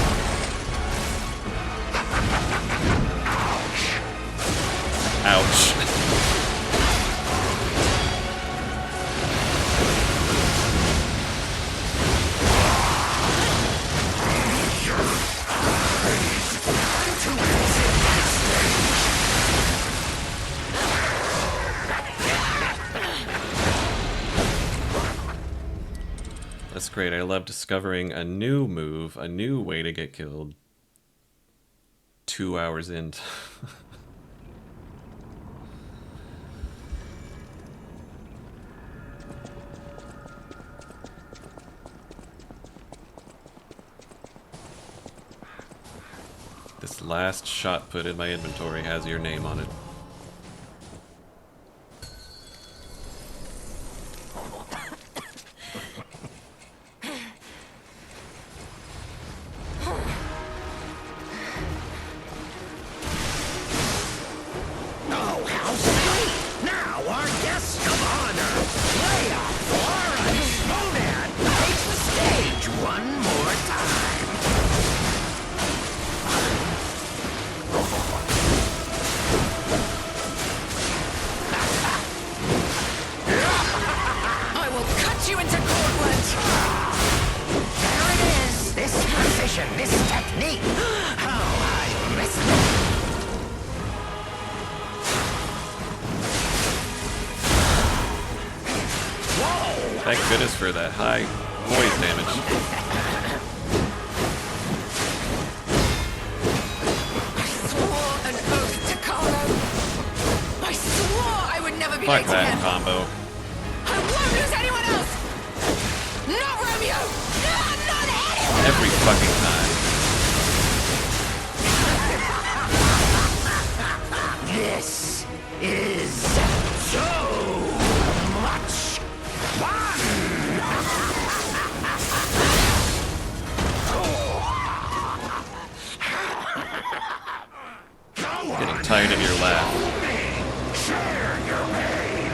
S1: Ouch. That's great. I love discovering a new move, a new way to get killed 2 hours into. This last shot put in my inventory has your name on it.
S4: Oh, how sweet! Now our guest of honor, Lea, Florence, Monad, takes the stage one more time.
S2: I will cut you into cordwood!
S4: There it is! This precision, this technique! How I missed it! Whoa!
S1: Thank goodness for that high poise damage.
S2: I swore an oath to Carlo! I swore I would never be
S1: Fuck
S2: late
S1: that
S2: again!
S1: combo.
S2: I won't lose anyone else! Not Romeo! Not anyone!
S1: Every fucking time.
S4: This is so much fun!
S1: Getting tired of your laugh.
S4: Share your pain.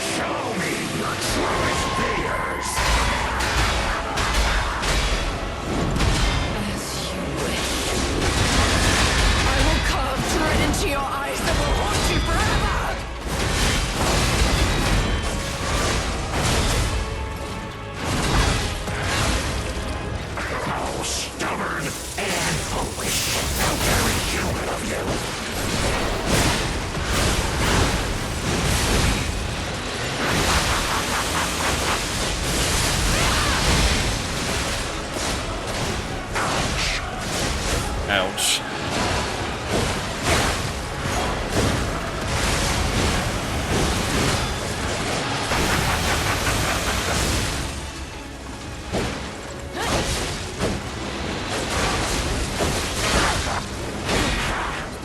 S4: Show me your truest fears.
S2: As you wish. I will carve dread into your eyes that will haunt you forever!
S4: Oh, stubborn and foolish. How very human of you.
S1: Ouch.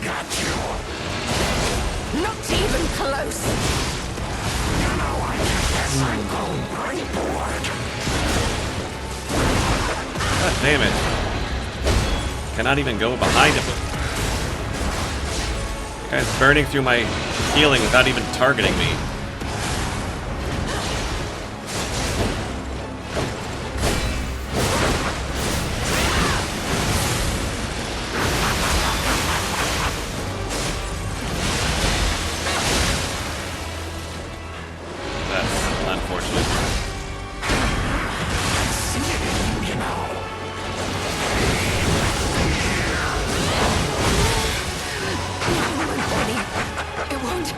S4: Got you.
S2: Not even close!
S4: You know, I guess I'm going pretty bored.
S1: God damn it. Cannot even go behind him. The guy's burning through my healing without even targeting me. That's unfortunate.
S4: You know.
S2: My body. It won't.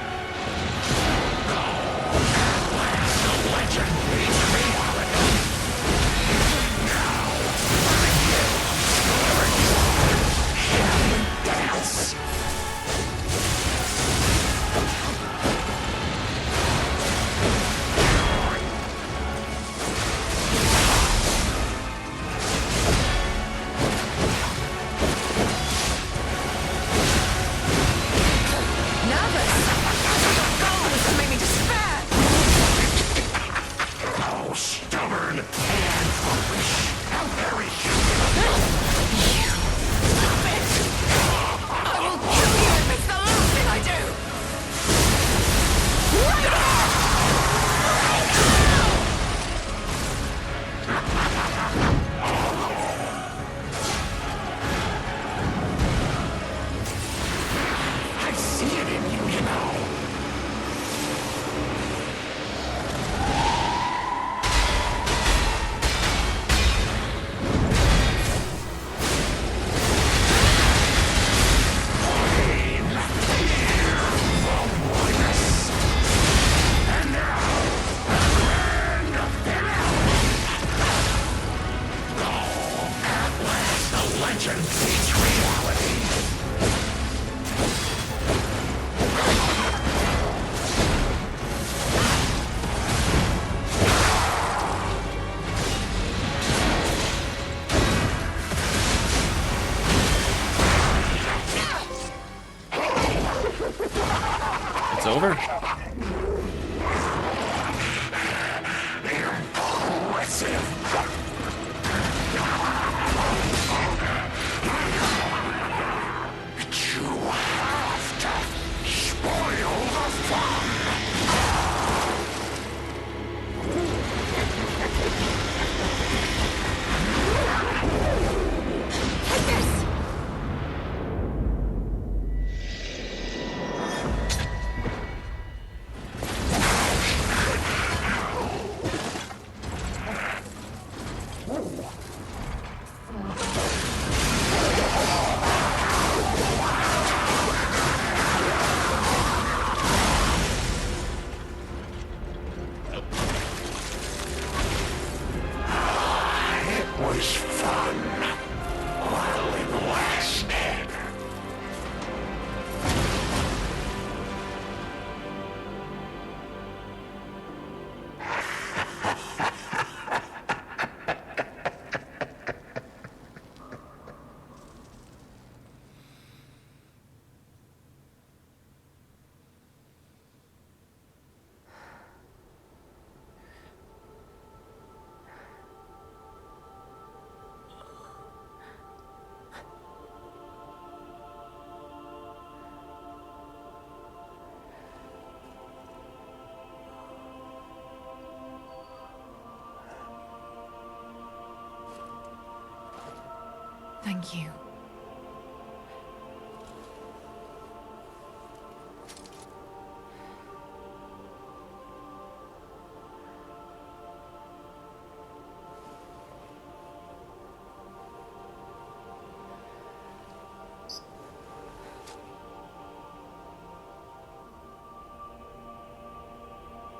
S2: Thank you.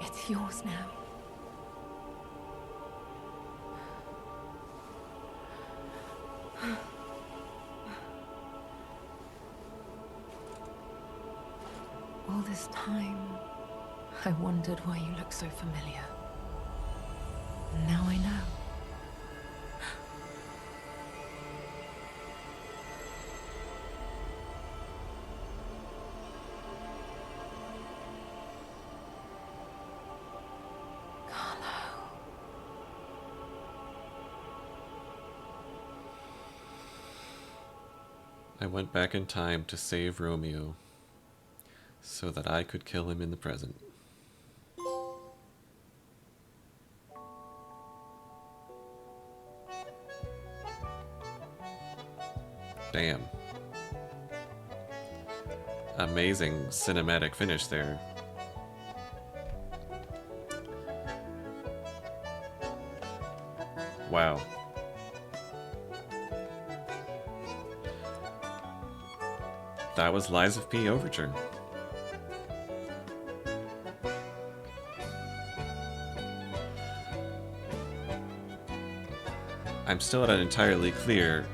S2: It's yours now. All this time, I wondered why you look so familiar. Now I know. Carlo.
S1: I went back in time to save Romeo so that I could kill him in the present. Damn. Amazing cinematic finish there. Wow. That was Lies of P Overture. I'm still not entirely clear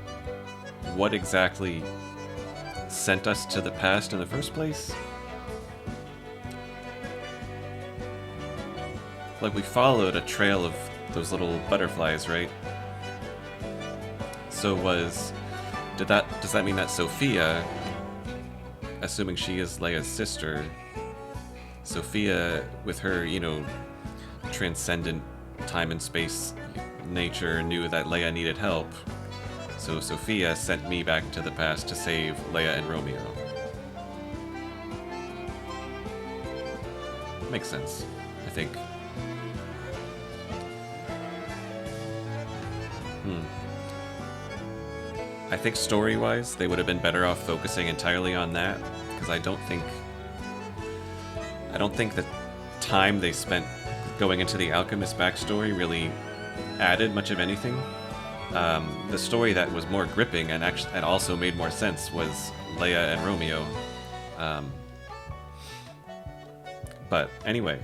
S1: what exactly sent us to the past in the first place. Like, we followed a trail of those little butterflies, right? So does that mean that Sophia, assuming she is Leia's sister, Sophia, with her, transcendent time and space nature, knew that Leia needed help, so Sophia sent me back to the past to save Leia and Romeo. Makes sense, I think. I think story-wise, they would have been better off focusing entirely on that, because I don't think the time they spent going into the Alchemist backstory really added much of anything. The story that was more gripping and also made more sense was Leia and Romeo. But anyway,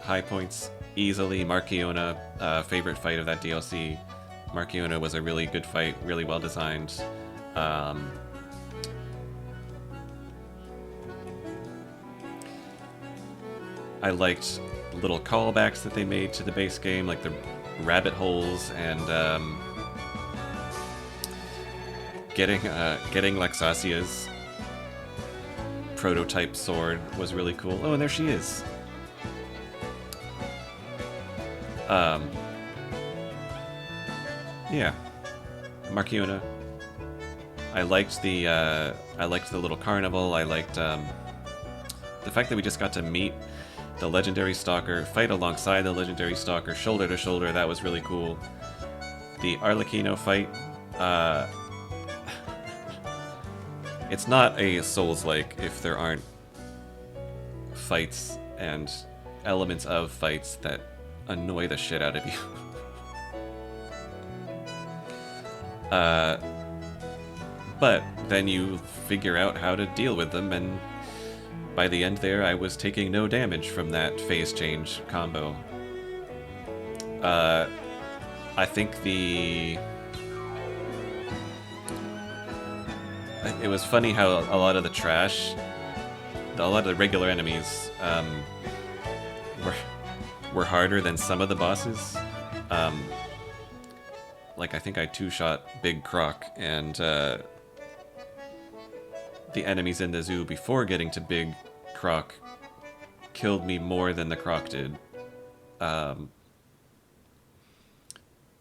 S1: high points easily. Marchiona, favorite fight of that DLC. Marchiona was a really good fight, really well designed. I liked little callbacks that they made to the base game, like the rabbit holes and getting Lexasia's prototype sword was really cool. Oh, and there she is. Yeah, Marchiona. I liked the little carnival. I liked the fact that we just got to meet the legendary stalker, fight alongside the legendary stalker, shoulder to shoulder. That was really cool. The Arlecchino fight. It's not a Souls-like if there aren't fights and elements of fights that annoy the shit out of you. But then you figure out how to deal with them, and by the end there, I was taking no damage from that phase change combo. I think it was funny how a lot of the trash, a lot of the regular enemies, were harder than some of the bosses. Like, I think I two-shot Big Croc, and the enemies in the zoo before getting to Big Croc killed me more than the Croc did. And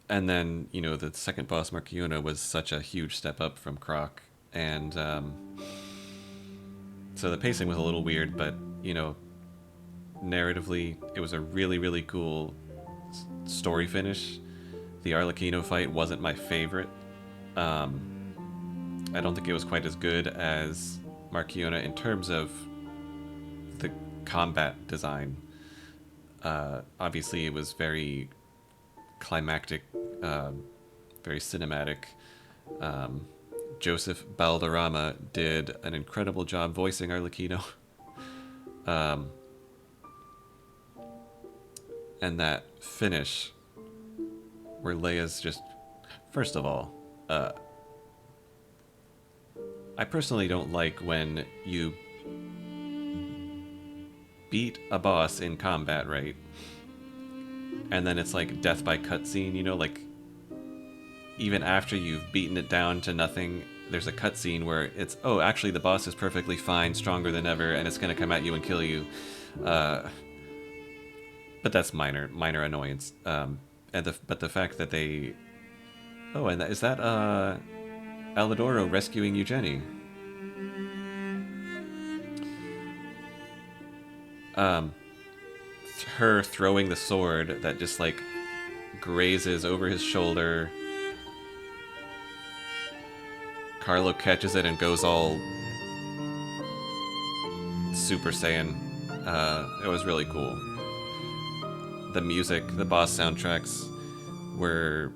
S1: then, the second boss, Marchiona, was such a huge step up from Croc, and so the pacing was a little weird, but, narratively, it was a really, really cool story finish. The Arlecchino fight wasn't my favorite. I don't think it was quite as good as Marchiona in terms of the combat design. Obviously, it was very climactic, very cinematic. Joseph Balderrama did an incredible job voicing Arlecchino. And that finish, where Lea's just... First of all, I personally don't like when you beat a boss in combat, right? And then it's like death by cutscene, you know, like even after you've beaten it down to nothing, there's a cutscene where it's, oh, actually the boss is perfectly fine, stronger than ever, and it's gonna come at you and kill you. But that's minor annoyance. But the fact that they... Oh, and is that Alidoro rescuing Eugenie? Her throwing the sword that just like grazes over his shoulder. Carlo catches it and goes all Super Saiyan. It was really cool. The music, the boss soundtracks were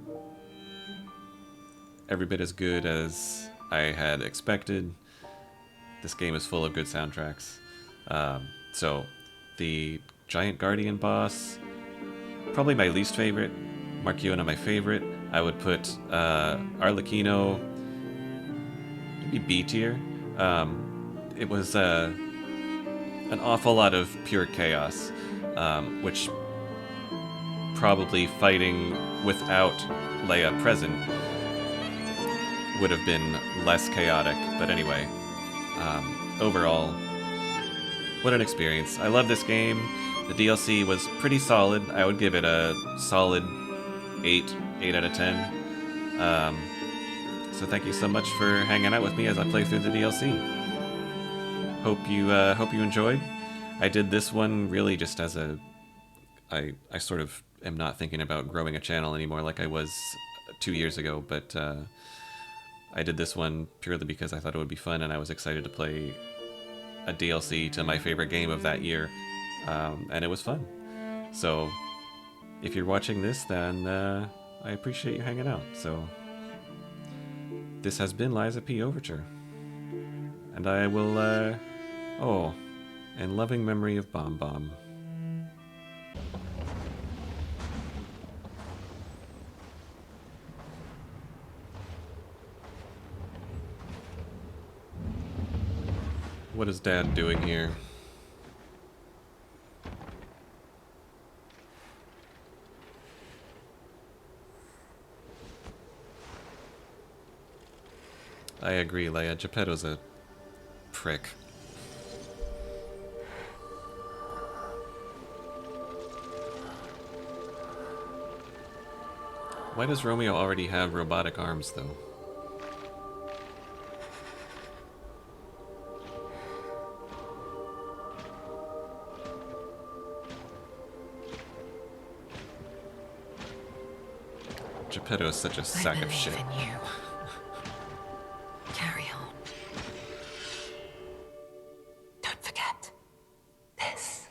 S1: every bit as good as I had expected. This game is full of good soundtracks. So, the Giant Guardian boss, probably my least favorite. Marchiona, my favorite. I would put Arlecchino, maybe B tier. It was an awful lot of pure chaos, which probably fighting without Lea present would have been less chaotic. But anyway, overall, what an experience. I love this game. The DLC was pretty solid. I would give it a solid 8 out of 10. So thank you so much for hanging out with me as I play through the DLC. Hope you enjoyed. I did this one really just as a... I sort of am not thinking about growing a channel anymore like I was 2 years ago, but I did this one purely because I thought it would be fun and I was excited to play a DLC to my favorite game of that year, and it was fun. So if you're watching this, then I appreciate you hanging out. So this has been Liza P. Overture, and I will, oh, in loving memory of Bomb Bomb. What is Dad doing here? I agree, Leia. Geppetto's a prick. Why does Romeo already have robotic arms, though? Geppetto is such a sack of shit.
S2: I believe in you. Carry on. Don't forget, this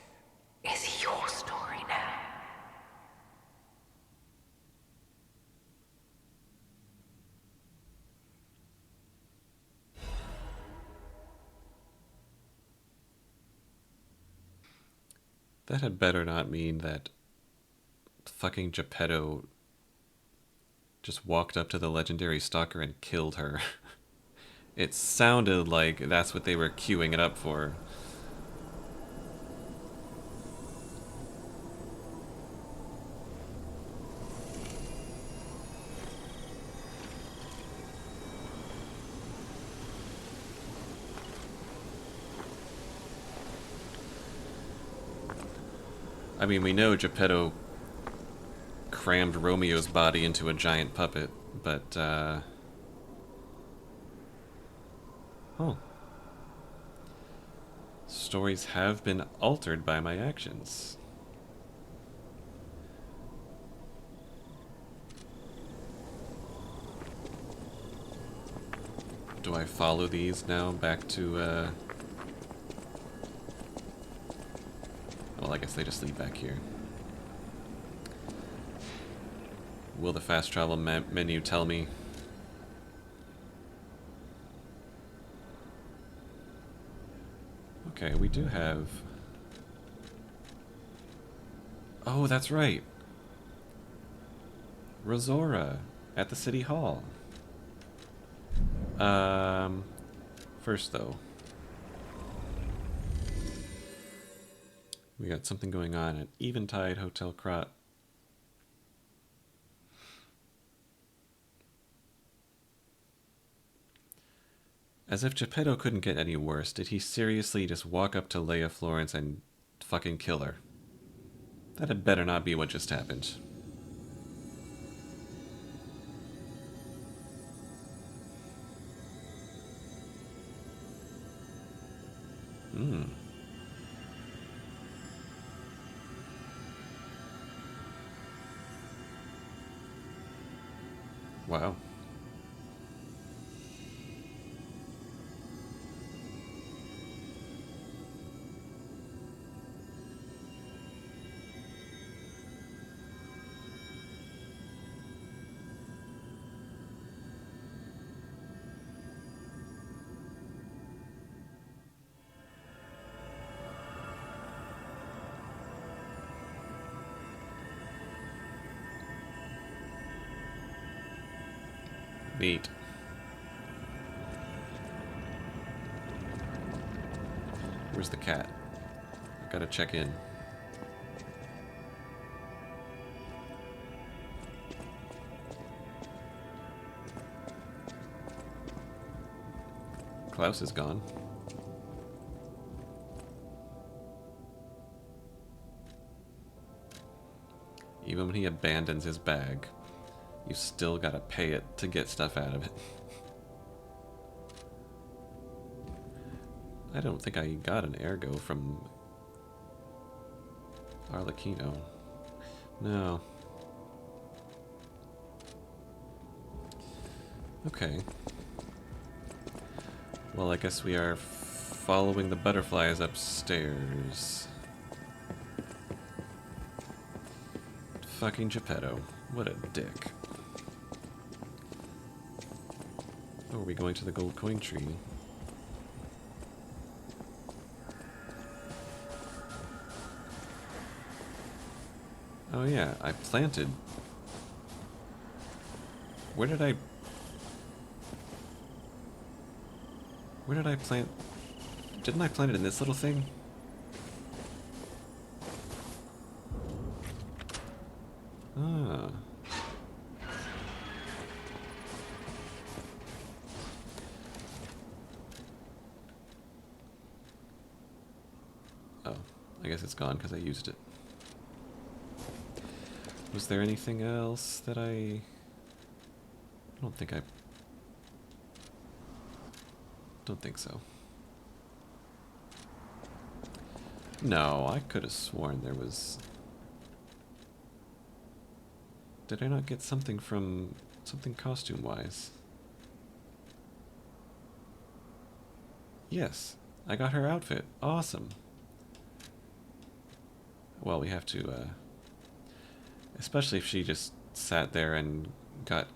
S2: is your story now.
S1: That had better not mean that fucking Geppetto just walked up to the legendary stalker and killed her. It sounded like that's what they were queuing it up for. I mean, we know Geppetto crammed Romeo's body into a giant puppet, but, oh. Stories have been altered by my actions. Do I follow these now back to, well, I guess they just lead back here. Will the fast travel menu tell me? Okay, we do have... Oh, that's right! Rosora at the City Hall. First though, we got something going on at Eventide Hotel Krot. As if Geppetto couldn't get any worse, did he seriously just walk up to Lea Florence and fucking kill her? That had better not be what just happened. Hmm. Wow. Neat. Where's the cat? I gotta check in. Klaus is gone. Even when he abandons his bag, you still gotta pay it to get stuff out of it. I don't think I got an ergo from Arlecchino. No. Okay. Well, I guess we are following the butterflies upstairs. Fucking Geppetto. What a dick. Oh, are we going to the gold coin tree? Oh yeah, I planted... Where did I plant... Didn't I plant it in this little thing? Ah. Oh, I guess it's gone because I used it. Was there anything else that I don't think so. No, I could have sworn there was... Did I not get something from... something costume-wise? Yes, I got her outfit. Awesome. Well, we have to, especially if she just sat there and got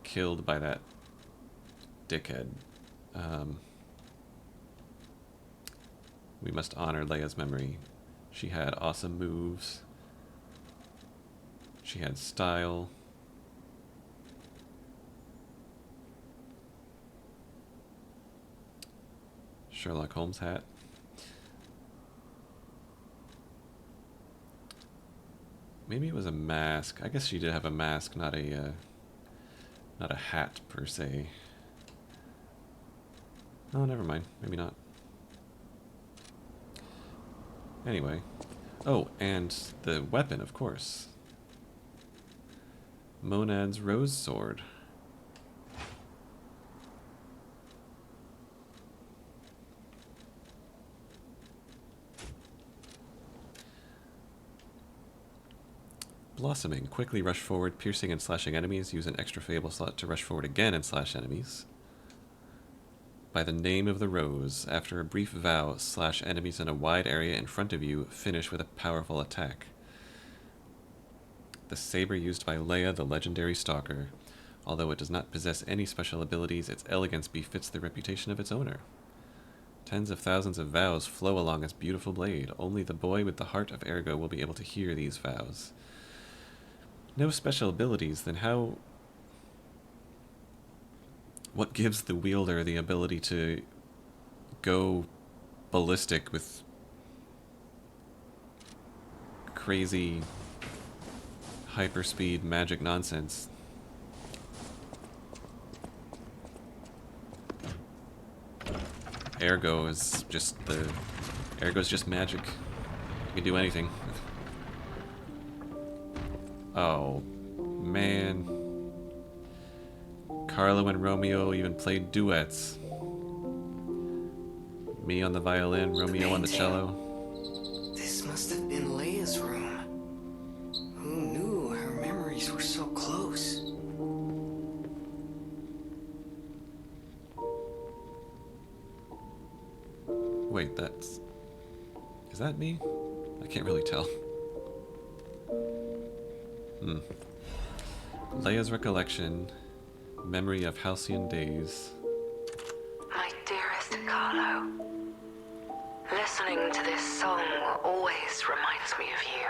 S1: killed by that dickhead. We must honor Leia's memory. She had awesome moves. She had style. Sherlock Holmes hat. Maybe it was a mask. I guess she did have a mask, not a hat per se. Oh, never mind. Maybe not. Anyway. Oh, and the weapon, of course. Monad's rose sword. Blossoming. Quickly rush forward, piercing and slashing enemies. Use an extra fable slot to rush forward again and slash enemies. By the name of the rose, after a brief vow, slash enemies in a wide area in front of you, finish with a powerful attack. The saber used by Lea, the legendary stalker. Although it does not possess any special abilities, its elegance befits the reputation of its owner. Tens of thousands of vows flow along its beautiful blade. Only the boy with the heart of Ergo will be able to hear these vows. No special abilities, then how... What gives the wielder the ability to go ballistic with crazy hyperspeed magic nonsense? Ergo's just magic. You can do anything. Oh, man. Carlo and Romeo even played duets. Me on the violin, Romeo on the cello.
S3: This must have been Lea's room. Who knew her memories were so close?
S1: Wait, that's... Is that me? I can't really tell. Lea's recollection. Memory of halcyon days.
S2: My dearest Carlo, listening to this song always reminds me of you.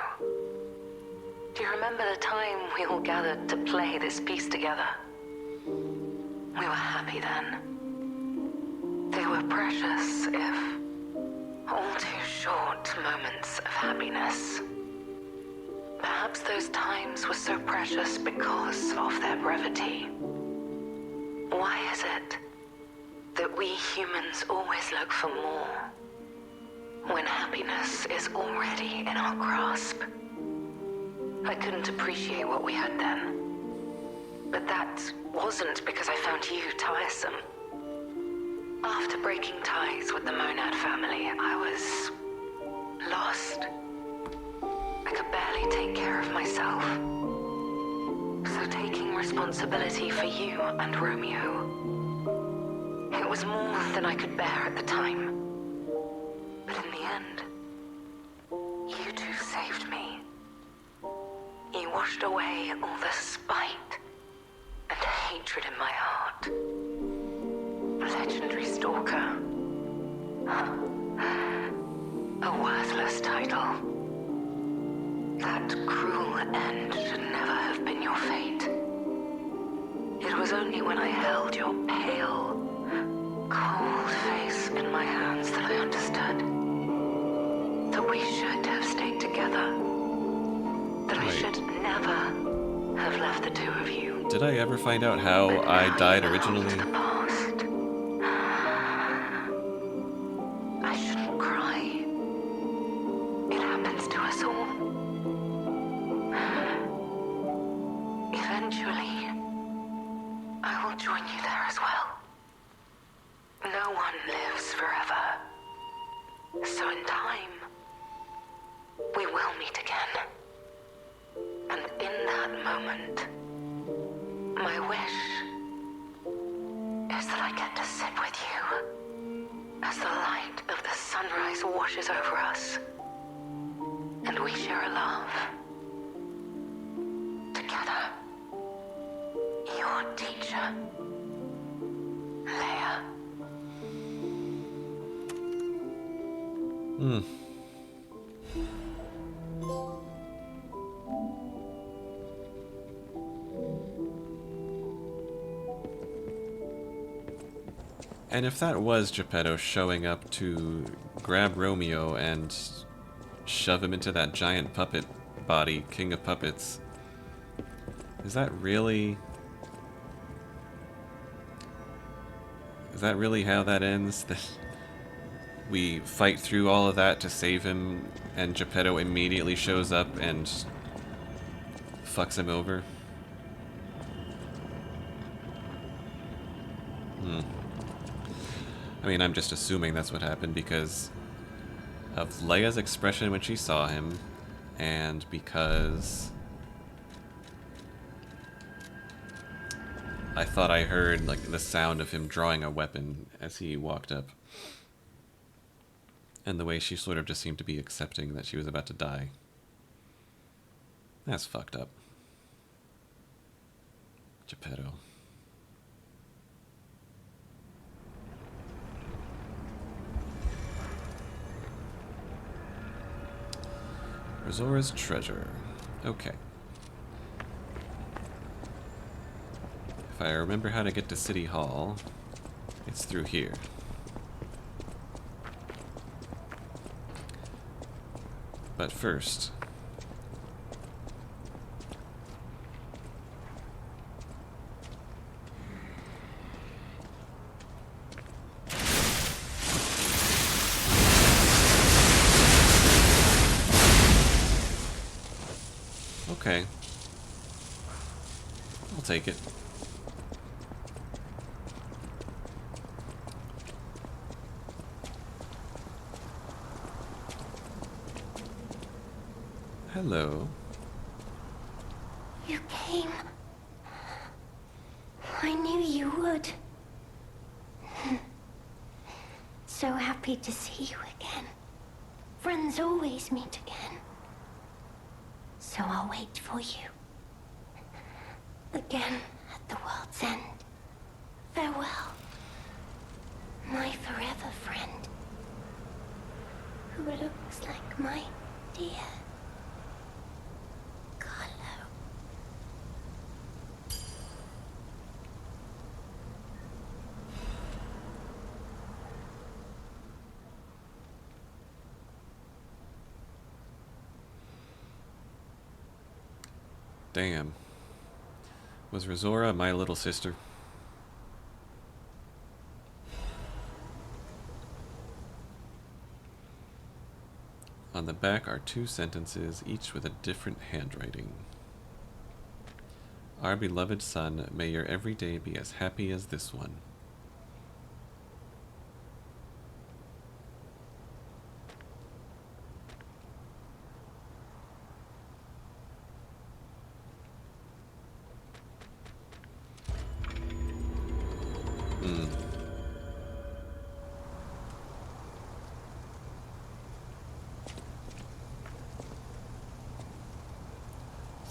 S2: Do you remember the time we all gathered to play this piece together? We were happy then. They were precious, if all too short moments of happiness. Perhaps those times were so precious because of their brevity. Why is it that we humans always look for more when happiness is already in our grasp? I couldn't appreciate what we had then, but that wasn't because I found you tiresome. After breaking ties with the Monad family, I was lost. I could barely take care of myself. So taking responsibility for you and Romeo, it was more than I could bear at the time. But in the end, you two saved me. You washed away all the spite and hatred in my heart. Legendary Stalker. A worthless title. That cruel end should never have been your fate. It was only when I held your pale, cold face in my hands that I understood that we should have stayed together. That I should never have left the two of you.
S1: Did I ever find out how I died originally?
S2: To the past. I shouldn't cry. It happens to us all. Eventually, I will join you there as well. No one lives forever. So in time, we will meet again. And in that moment, my wish is that I get to sit with you as the light of the sunrise washes over us, and we share a love together. Your teacher, Lea.
S1: And if that was Geppetto showing up to grab Romeo and shove him into that giant puppet body, King of Puppets, is that really how that ends? That we fight through all of that to save him, and Geppetto immediately shows up and fucks him over? I mean, I'm just assuming that's what happened because of Lea's expression when she saw him, and because I thought I heard like the sound of him drawing a weapon as he walked up. And the way she sort of just seemed to be accepting that she was about to die. That's fucked up. Geppetto. Rosora's treasure. Okay. If I remember how to get to City Hall, it's through here. But first... Okay. I'll take it. Hello.
S5: You came. I knew you would. So happy to see you again. Friends always meet again. So I'll wait for you. Again at the world's end. Farewell. My forever friend. Who looks like my dear Carlo.
S1: Damn. Was Rosora my little sister? On the back are 2 sentences, each with a different handwriting. Our beloved son, may your every day be as happy as this one.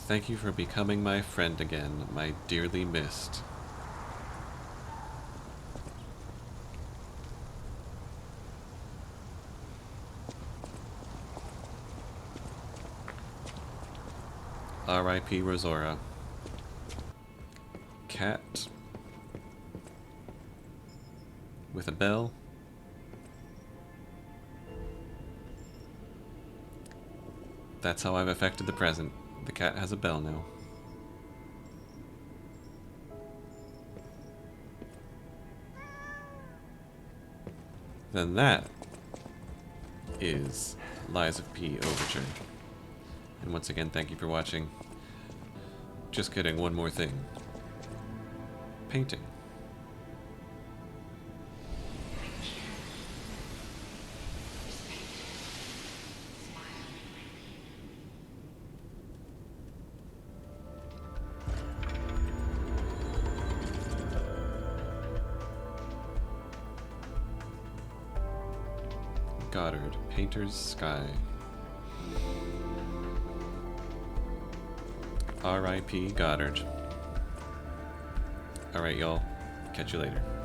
S1: Thank you for becoming my friend again, my dearly missed. R.I.P. Rosora. Cat. With a bell. That's how I've affected the present. The cat has a bell now. Then that is Lies of P Overture. And once again, thank you for watching. Just kidding, one more thing. Painting. Goddard, Painter's Sky. R.I.P. Goddard. Alright, y'all. Catch you later.